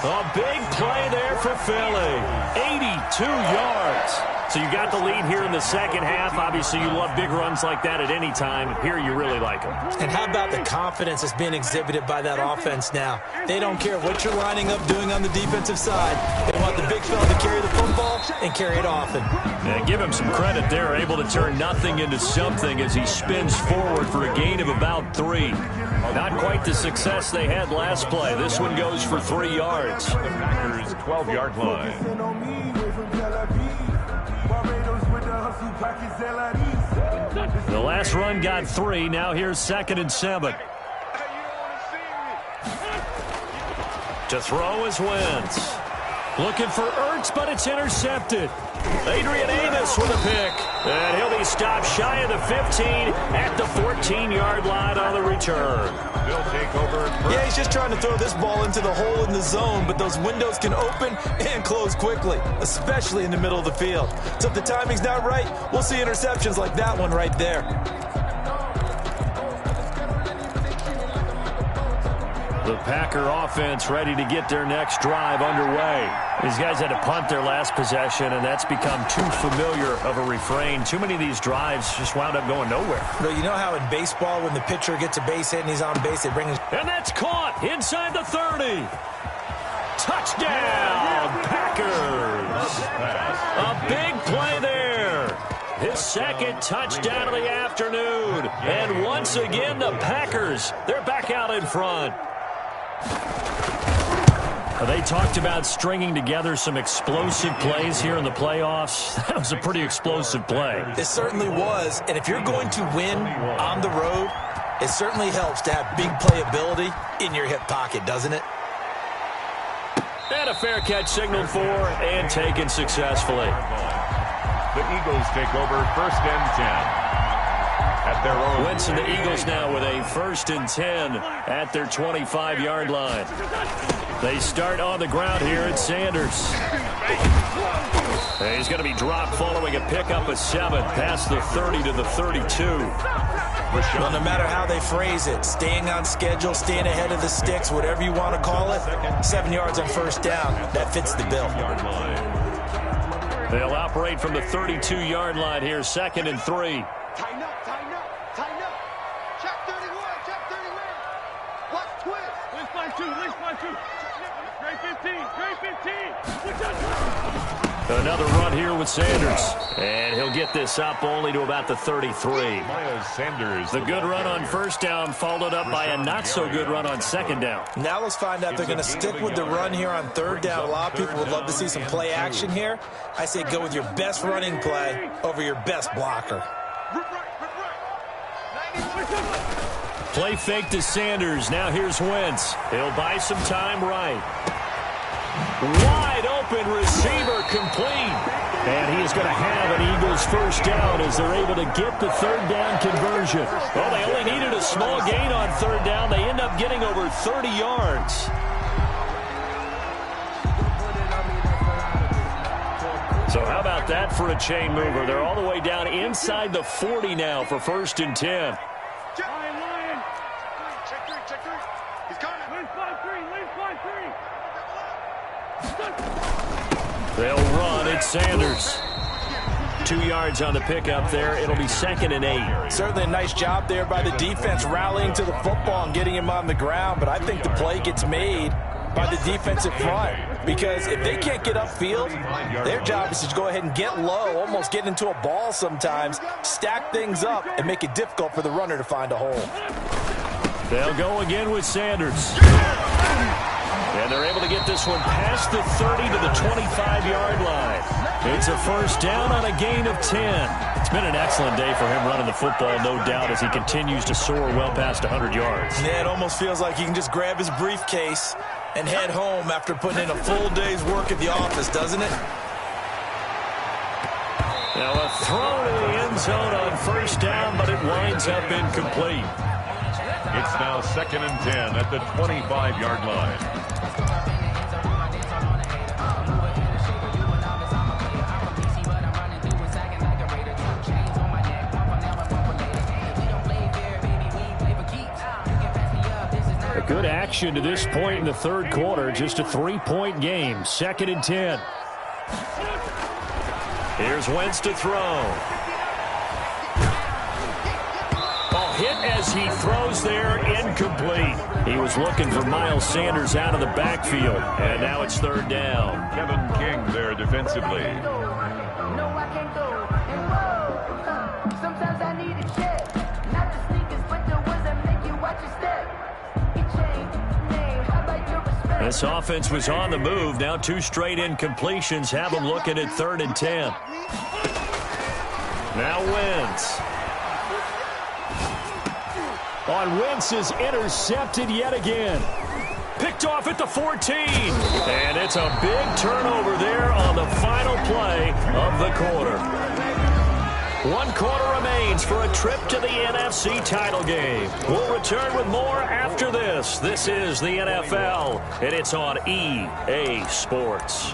A big play there for Philly. 82 yards. So you got the lead here in the second half. Obviously, you love big runs like that at any time. Here, you really like them. And how about the confidence that's being exhibited by that offense now? They don't care what you're lining up doing on the defensive side. They want the big fella to carry the football and carry it often. And give him some credit there. Able to turn nothing into something as he spins forward for a gain of about 3. Not quite the success they had last play. This one goes for 3 yards. The Packers' 12-yard line. The last run got 3. Now here's 2nd and 7. To throw is Wentz. Looking for Ertz, but it's intercepted. Adrian Amos with a pick. And he'll be stopped shy of the 15 at the 14-yard line on the return. They'll take over. Yeah, he's just trying to throw this ball into the hole in the zone, but those windows can open and close quickly, especially in the middle of the field. So if the timing's not right, we'll see interceptions like that one right there. The Packer offense ready to get their next drive underway. These guys had to punt their last possession, and that's become too familiar of a refrain. Too many of these drives just wound up going nowhere. But you know how in baseball, when the pitcher gets a base hit and he's on base, they bring his... And that's caught inside the 30. Touchdown, Packers. A big play there. His second touchdown of the afternoon. And once again, the Packers, they're back out in front. They talked about stringing together some explosive plays here in the playoffs. That was a pretty explosive play. It certainly was. And if you're going to win on the road, it certainly helps to have big playability in your hip pocket, doesn't it? And a fair catch signaled for and taken successfully. The Eagles take over 1st and 10. At their own. Wentz and the Eagles now with a 1st and 10 at their 25-yard line. They start on the ground here at Sanders. He's going to be dropped following a pickup of 7 past the 30 to the 32. Well, no matter how they phrase it, staying on schedule, staying ahead of the sticks, whatever you want to call it, 7 yards on 1st down, that fits the bill. They'll operate from the 32-yard line here, 2nd and 3. Tighten up, tighten up, tighten up. Check 31, check 31. Watch twist. Lynch by 2, Lynch by 2. Great 15, great 15. Another run here with Sanders. And he'll get this up only to about the 33. Sanders. The good run on 1st down followed up by a not-so-good run on 2nd down. Now let's find out if they're going to stick with the run here on 3rd down. A lot of people would love to see some play action here. I say go with your best running play over your best blocker. Play fake to Sanders. Now here's Wentz. He'll buy some time right. Wide open receiver complete. And he is going to have an Eagles 1st down as they're able to get the 3rd down conversion. Well, they only needed a small gain on 3rd down. They end up getting over 30 yards. So how about that for a chain mover? They're all the way down inside the 40 now for 1st and 10. They'll run. It's Sanders. 2 yards on the pickup there. It'll be 2nd and 8. Certainly a nice job there by the defense rallying to the football and getting him on the ground. But I think the play gets made by the defensive front. Because if they can't get upfield, their job is to go ahead and get low, almost get into a ball sometimes, stack things up, and make it difficult for the runner to find a hole. They'll go again with Sanders. And they're able to get this one past the 30 to the 25-yard line. It's a 1st down on a gain of 10. It's been an excellent day for him running the football, no doubt, as he continues to soar well past 100 yards. Yeah, it almost feels like he can just grab his briefcase and head home after putting in a full day's work at the office, doesn't it? Now a throw to the end zone on 1st down, but it winds up incomplete. It's now 2nd and 10 at the 25-yard line. A good action to this point in the 3rd quarter. Just a 3-point game. 2nd and 10. Here's Wentz to throw. Ball hit as he throws there, incomplete. He was looking for Miles Sanders out of the backfield, and now it's 3rd down. Kevin King there defensively. This offense was on the move. Now 2 straight incompletions have them looking at 3rd and 10. Now Wentz. On Wentz is intercepted yet again. Picked off at the 14. And it's a big turnover there on the final play of the quarter. 1 quarter remains for a trip to the NFC title game. We'll return with more after this. This is the NFL, and it's on EA Sports.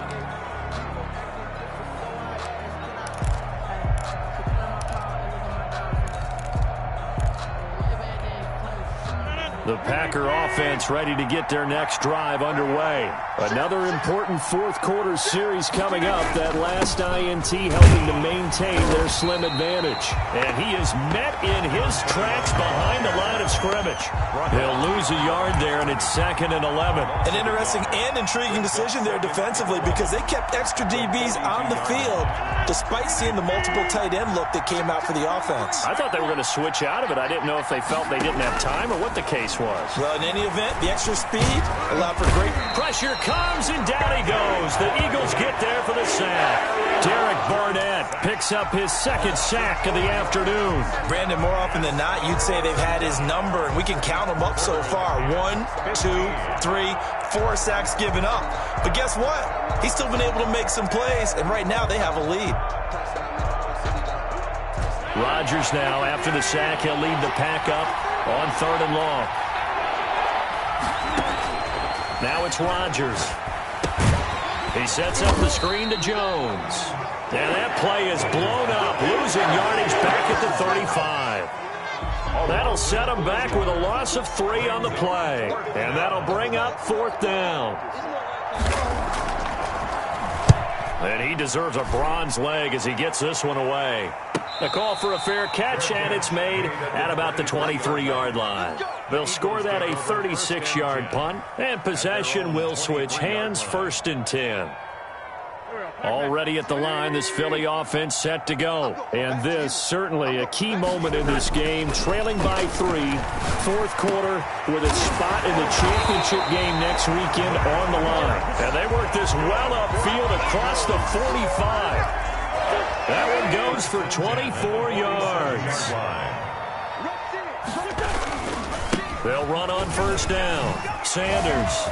The Packer offense ready to get their next drive underway. Another important 4th quarter series coming up. That last INT helping to maintain their slim advantage. And he is met in his tracks behind the line of scrimmage. He'll lose a yard there, and it's 2nd and 11. An interesting and intriguing decision there defensively because they kept extra DBs on the field despite seeing the multiple tight end look that came out for the offense. I thought they were going to switch out of it. I didn't know if they felt they didn't have time or what the case was. Well, in any event, the extra speed allowed for great pressure comes, and down he goes. The Eagles get there for the sack. Derek Barnett picks up his second sack of the afternoon. Brandon, more often than not, you'd say they've had his number, and we can count them up so far. 1, 2, 3, 4 sacks given up. But guess what? He's still been able to make some plays, and right now they have a lead. Rodgers now, after the sack, he'll lead the pack up on 3rd and long. Now it's Rodgers. He sets up the screen to Jones. And that play is blown up, losing yardage back at the 35. That'll set him back with a loss of 3 on the play. And that'll bring up 4th down. And he deserves a bronze leg as he gets this one away. The call for a fair catch, and it's made at about the 23-yard line. They'll score that a 36-yard punt, and possession will switch hands, 1st and 10. Already at the line, this Philly offense set to go. And this, certainly a key moment in this game, trailing by 3, 4th quarter, with a spot in the championship game next weekend on the line. And they work this well upfield across the 45. That one goes for 24 yards. They'll run on 1st down. Sanders.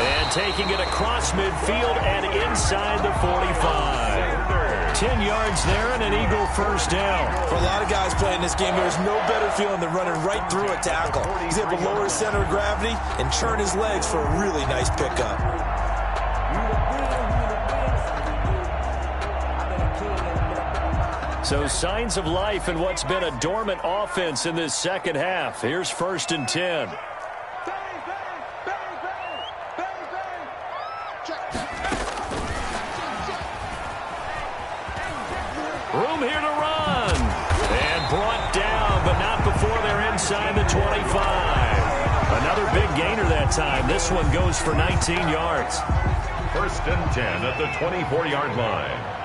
And taking it across midfield and inside the 45. 10 yards there and an Eagle 1st down. For a lot of guys playing this game, there's no better feeling than running right through a tackle. He's able to lower his center of gravity and turn his legs for a really nice pickup. So signs of life in what's been a dormant offense in this second half. Here's 1st and 10. Room here to run. And brought down, but not before they're inside the 25. Another big gainer that time. This one goes for 19 yards. 1st and 10 at the 24-yard line.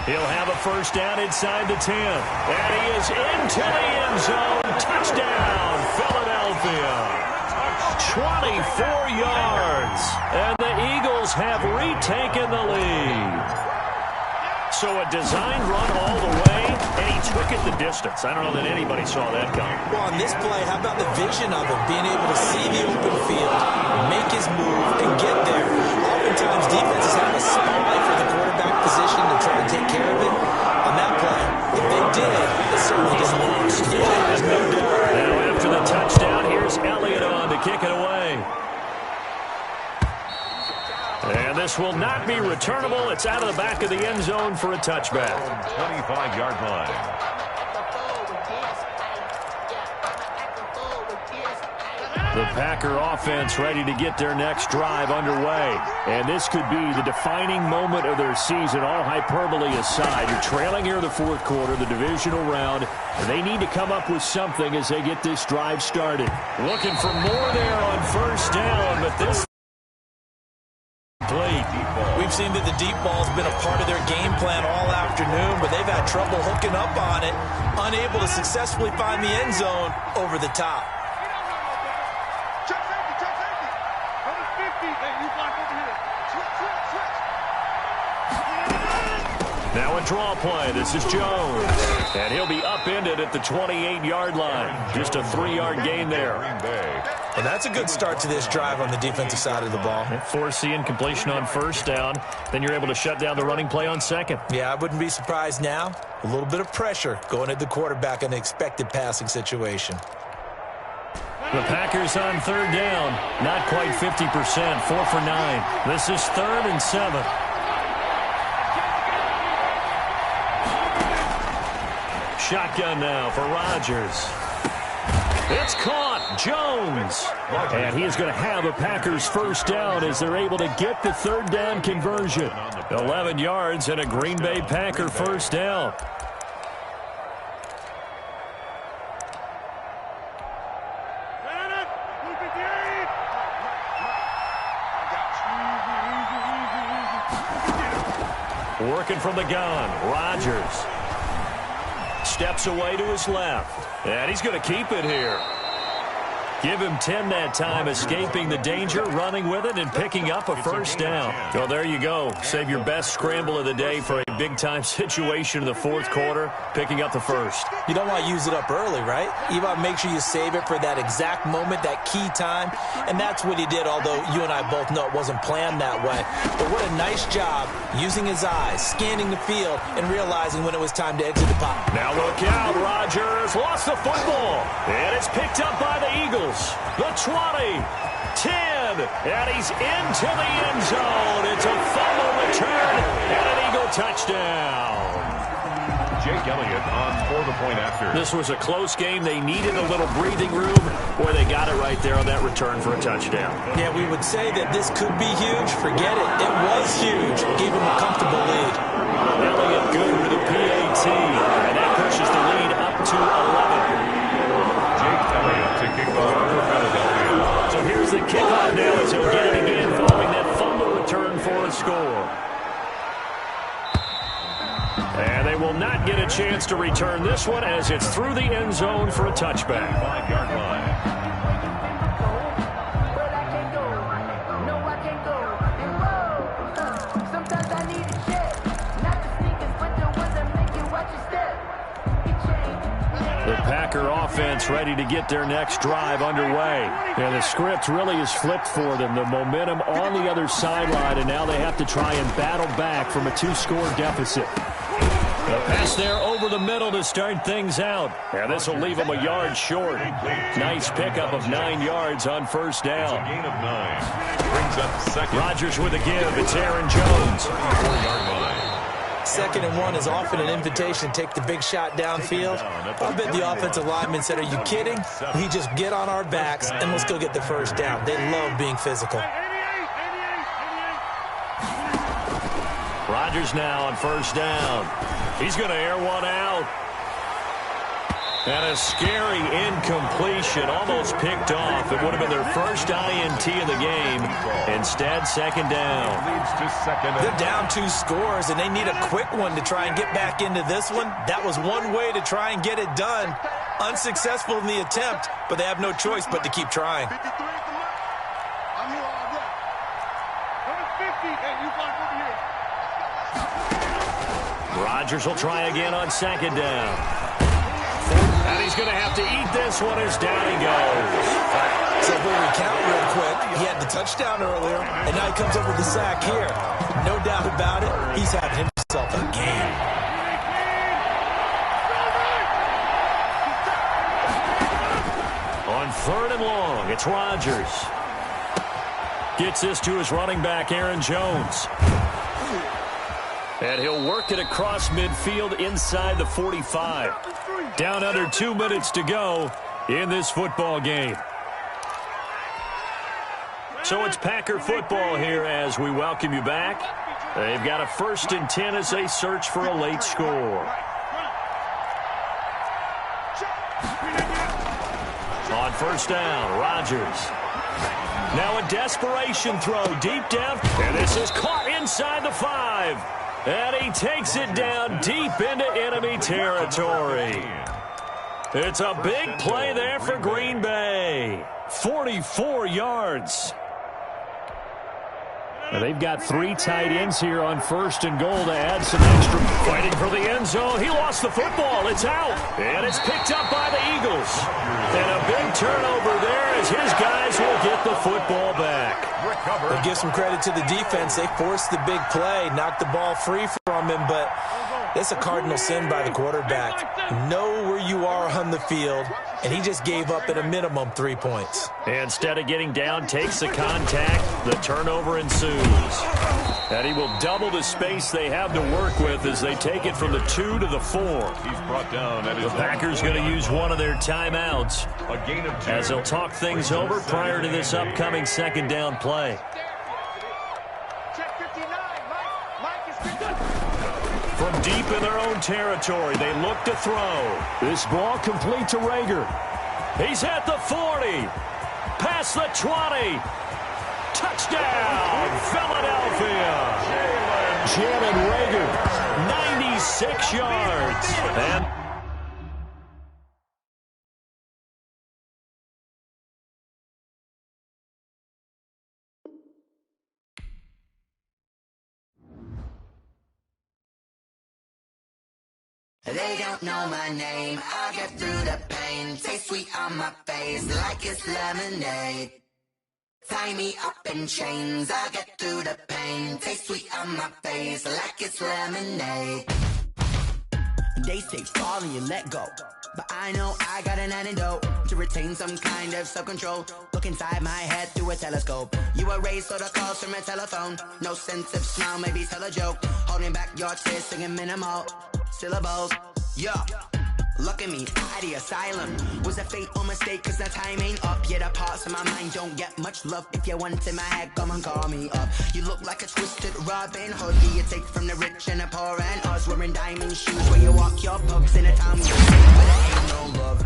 He'll have a 1st down inside the 10. And he is into the end zone. Touchdown, Philadelphia. 24 yards. And the Eagles have retaken the lead. So a designed run all the way, and he took it the distance. I don't know that anybody saw that coming. Well, on this play, how about the vision of him, being able to see the open field, make his move, and get there. Oftentimes, defenses have a spy for the quarterback position to try and take care of it. On that play, if they did, it certainly just lost. Yeah, there's no doubt. Now after the touchdown, here's Elliott on to kick it away. And this will not be returnable. It's out of the back of the end zone for a touchback. 25-yard line. The Packer offense ready to get their next drive underway. And this could be the defining moment of their season, all hyperbole aside. You're trailing here in the 4th quarter, the divisional round. And they need to come up with something as they get this drive started. Looking for more there on 1st down, but this We've seen that the deep ball's been a part of their game plan all afternoon, but they've had trouble hooking up on it, unable to successfully find the end zone over the top. Check safety. Number 50. Hey, you block over here. Switch. Now a draw play. This is Jones. And he'll be upended at the 28-yard line. Just a 3-yard gain there. And that's a good start to this drive on the defensive side of the ball. Forcing completion on 1st down. Then you're able to shut down the running play on 2nd. Yeah, I wouldn't be surprised now. A little bit of pressure going at the quarterback in an expected passing situation. The Packers on 3rd down. Not quite 50%. 4 for 9. This is 3rd and 7. Shotgun now for Rodgers. It's caught. Jones. And he is going to have a Packers 1st down as they're able to get the 3rd down conversion. 11 yards and a Green Bay Packer 1st down. Working from the gun. Rodgers steps away to his left. And he's going to keep it here. Give him 10 that time, escaping the danger, running with it, and picking up a first down. Well, there you go. Save your best scramble of the day for a big-time situation in the fourth quarter, picking up the first. You don't want to use it up early, right? You want to make sure you save it for that exact moment, that key time, and that's what he did, although you and I both know it wasn't planned that way. But what a nice job using his eyes, scanning the field, and realizing when it was time to exit the pocket. Now look out, Rodgers lost the football, and it's picked up by the Eagles. The 20, 10, and he's into the end zone. It's a fumble return and an Eagle touchdown. Jake Elliott on for the point after. This was a close game. They needed a little breathing room. Boy, they got it right there on that return for a touchdown. Yeah, we would say that this could be huge. Forget it. It was huge. Gave him a comfortable lead. Elliott good with a PAT, and that pushes the lead up to 11. Elliott to kick off for Philadelphia. So here's the kickoff now as he'll get it again following that fumble return for a score. And they will not get a chance to return this one as it's through the end zone for a touchback. 5-yard line. Packer offense ready to get their next drive underway. And the script really is flipped for them. The momentum on the other sideline, and now they have to try and battle back from a 2-score deficit. The pass there over the middle to start things out. And this will leave them a yard short. Nice pickup of 9 yards on first down. Gain of 9. Brings up second. Rodgers with a give. It's Aaron Jones. 4-yard line. 2nd and 1 is often an invitation to take the big shot downfield. I bet the offensive lineman said, are you kidding? We just get on our backs and let's go get the first down. They love being physical. Rodgers now on first down. He's going to air one out. And a scary incompletion, almost picked off. It would have been their first INT of the game. Instead, second down. They're down 2 scores, and they need a quick one to try and get back into this one. That was one way to try and get it done. Unsuccessful in the attempt, but they have no choice but to keep trying. Rodgers will try again on second down. And he's going to have to eat this one as down he goes. So if we recount real quick, he had the touchdown earlier, and now he comes up with the sack here. No doubt about it, he's having himself a game. On 3rd and long, it's Rodgers. Gets this to his running back, Aaron Jones. And he'll work it across midfield inside the 45. Down under 2 minutes to go in this football game. So it's Packer football here as we welcome you back. They've got a 1st and 10 as they search for a late score. On first down, Rodgers. Now a desperation throw deep down. And this is caught inside the 5. And he takes it down deep into enemy territory. It's a big play there for Green Bay. 44 yards. And they've got 3 tight ends here on 1st and goal to add some extra. Fighting for the end zone. He lost the football. It's out. And it's picked up by the Eagles. And a big turnover there as his guys will get the football back. We'll give some credit to the defense. They forced the big play, knocked the ball free from him, but it's a cardinal sin by the quarterback. Know where you are on the field, and he just gave up at a minimum 3 points. Instead of getting down, takes the contact. The turnover ensues. And he will double the space they have to work with as they take it from the 2 to the 4. He's brought down at his The Packers going to use one of their timeouts a gain of 2. as they'll talk things over prior to this upcoming second down play. From deep in their own territory, they look to throw. This ball complete to Rager. He's at the 40. Past the 20. Touchdown, Philadelphia. Jalen Reagor, 96 yards. And they don't know my name, I'll get through the pain. Taste sweet on my face like it's lemonade. Tie me up in chains, I'll get through the pain. Taste sweet on my face like it's lemonade. They say fall and you let go, but I know I got an antidote to retain some kind of self-control. Look inside my head through a telescope. You erase all the calls from a telephone. No sense of smile, maybe tell a joke. Holding back your tears, singing minimal syllables. Yeah, look at me, out the asylum. Was a fate or mistake, cause the time ain't up. Yet the parts of my mind don't get much love. If you want in my head, come and call me up. You look like a twisted Robin Hood. Do you take from the rich and the poor and us? Wearing diamond shoes where you walk your pugs in a town where there ain't no love.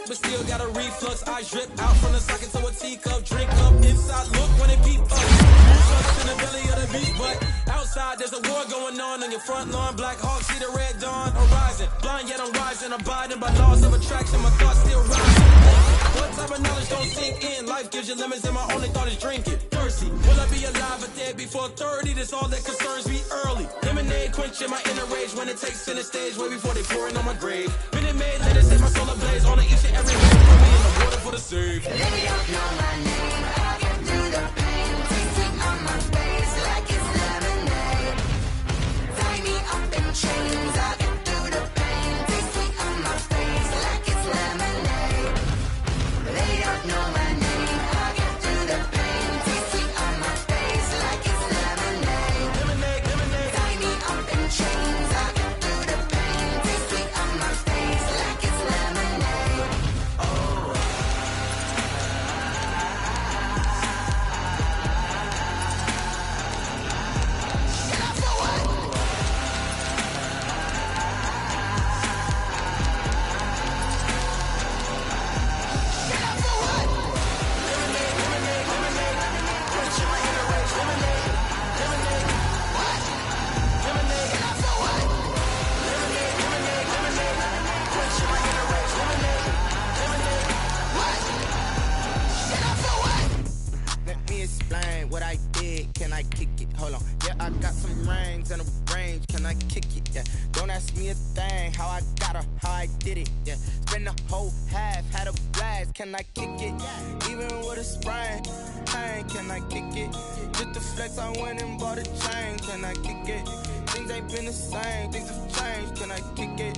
But still got a reflux. I drip out from the socket to a teacup. Drink up inside, look when it peep up. Reflux in the belly of the beat, but outside there's a war going on your front lawn. Black Hawk see the red dawn horizon. Blind yet I'm rising, abiding by laws of attraction. My thoughts still rising. What type of knowledge don't sink in? Life gives you lemons and my only thought is drinking. Thirsty, will I be alive or dead before 30? That's all that concerns me early. Lemonade quenching my inner rage when it takes center stage way before they pour it on my grave. Minute Maid, let it set my soul ablaze on each and every way. Put me in the water for the save. They don't know my name, I'll get through the pain. Taste sweet on my face like it's lemonade. Tie me up in chains, I'll get through the pain. Taste sweet on my face like it's lemonade. They don't know my name, I'll get through the pain. Taste sweet on my face like it's lemonade. Lemonade. Tie me up in chains, I'll get through the pain. Taste sweet on my face like it's lemonade. Oh. Let me explain what I did. Can I kick it? Hold on. Yeah, I got some rings and a range. Can I kick it? Yeah. Don't ask me a thing. How I got her, how I did it. Yeah. Spend the whole half, had a blast. Can I kick it? Even with a sprain. Hey, can I kick it? Just the flex, I went and bought a chain. Can I kick it? Things ain't been the same. Things have changed. Can I kick it?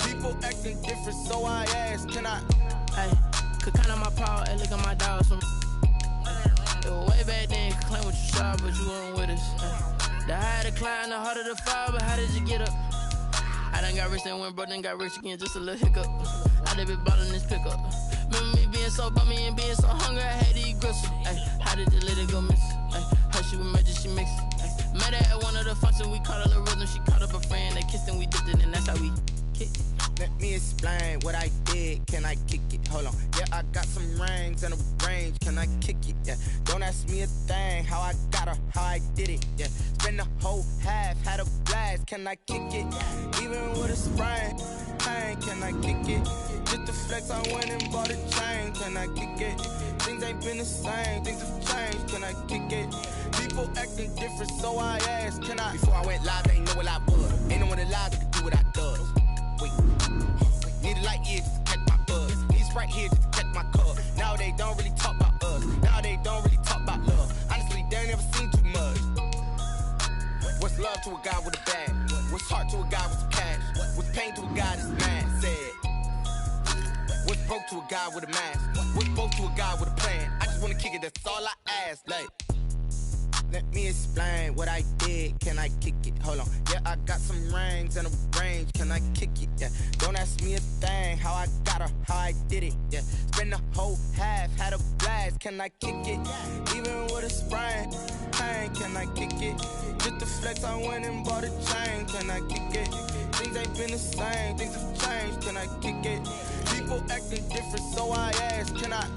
People acting different, so I asked. Can I? Hey, could count on my power and look at my dogs from. Way back then, you could claim what you saw, but you weren't with us. The higher the climb, the harder the fall, but how did you get up? I done got rich, then went broke, then got rich again, just a little hiccup. I done been ballin' this pickup. Remember me being so bummy and being so hungry, I had to eat gristle. Ay, how did the lady go miss? Ay, how she was magic, she mixed. Met her at one of the functions, we caught a little rhythm, she caught up a friend, they kissed and we dipped it, and that's how we kicked it. Let me explain what I did. Can I kick it? Hold on. Yeah, I got some rings and a range. Can I kick it? Yeah. Don't ask me a thing. How I got her, how I did it. Yeah. Spend the whole half, had a blast. Can I kick it? Even with a sprain. Hey, can I kick it? Just the flex, I went and bought a chain. Can I kick it? Things ain't been the same. Things have changed. Can I kick it? People acting different, so I asked. Can I? Before I went live, they ain't know what I was. Ain't no one alive that could do what I does. Wait. Need a light here just to catch my buzz. Need Sprite here just to catch my cup. Now they don't really talk about us. Now they don't really talk about love. Honestly, they ain't never seen too much. What's love to a guy with a bag? What's heart to a guy with some cash? What's pain to a guy that's mad? Said. What's broke to a guy with a mask? What's broke to a guy with a plan? I just wanna kick it, that's all I ask. Like, Let me explain what I did. Can I kick it? Hold on. Yeah, I got some rings and a range. Can I kick it? Yeah. Don't ask me a thing. How I got her, how I did it. Yeah. Spend the whole half, had a blast. Can I kick it? Even with a sprain, pain. Can I kick it? Just to flex, I went and bought a chain. Can I kick it? Things ain't been the same. Things have changed. Can I kick it? People acting different, so I ask. Can I?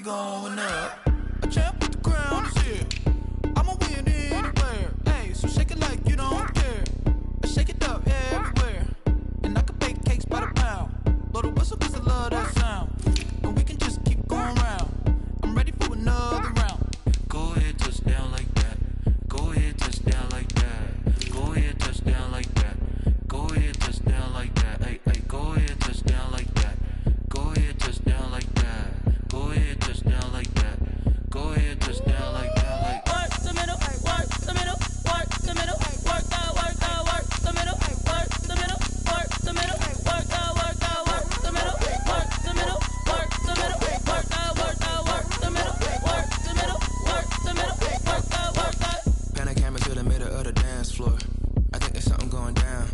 Going up, a champ with the crown is here. I'ma win anywhere. Hey, so shake it like you don't care. Shake it up everywhere. And I can bake cakes by the pound. Blow the whistle 'cause I love that sound. And we can just keep going round. I'm ready for another round. Go ahead, touch down like that. Go ahead, touch down like that. Go ahead, touch down like that. Go ahead, touch down like that. Hey, hey, go ahead, touch down like that. Go ahead, touch down like that. Go ahead, touch down like that. Go ahead, touch down like that. Like work the middle, work the middle, work the middle, work the middle, work the middle, work the middle, work the middle, work the middle, work the middle, work the middle, work the middle, work the middle, work the. Pan a camera to the middle of the dance floor. I think there's something going down.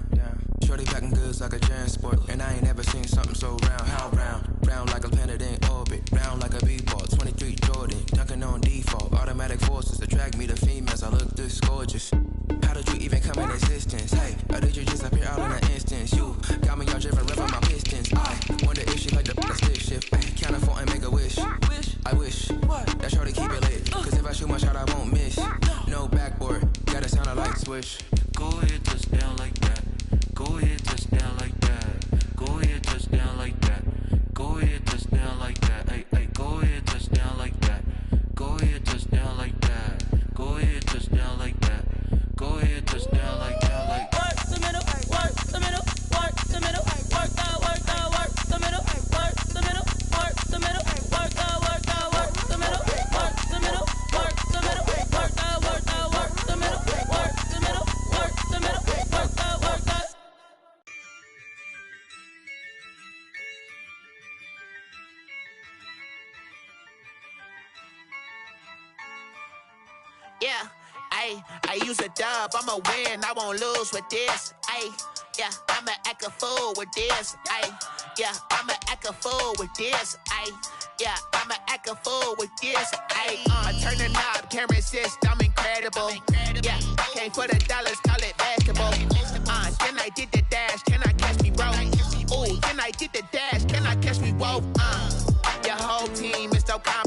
Shorty packing goods like a transport, and I ain't ever seen something so round. How round? Round like a planet in orbit, round like a b-ball. 23 Jordan, dunking on default. Automatic forces attract me to females. I look this gorgeous. How did you even come in existence? Hey, or did you just appear out in an instance? You got me all driven, revving my pistons. I wonder if she like the stick shift. Ay, count a 4 and make a wish. I wish that shorty keep it lit. 'Cause if I shoot my shot, I won't miss. No backboard, gotta sound a light switch. go ahead, touch down like that. Go ahead, touch down like that. Go ahead, touch down like that. Go ahead, touch down like that. Hey, hey, go ahead, touch down like that. Go ahead, touch down like that. Go ahead, touch down like that. Go ahead, touch down like that. Like work the middle, work the middle, work the middle, work the middle, work the middle, work the middle, work the middle, work the middle, work the middle, work the middle, work the middle, work the middle, work the middle, work the middle, work the middle, work the. Yeah, I use a dub, I'ma win, I won't lose with this. Yeah, I'ma act a fool with this. Yeah, I'ma act a fool with this. Yeah, I'ma act a fool with this. I turn the knob, can't resist, I'm incredible. Yeah, came for the dollars, call it basketball. Then I did the dash, can I catch me, bro? Ooh, then I did the dash, can I catch me, whoa? Your whole team is so common.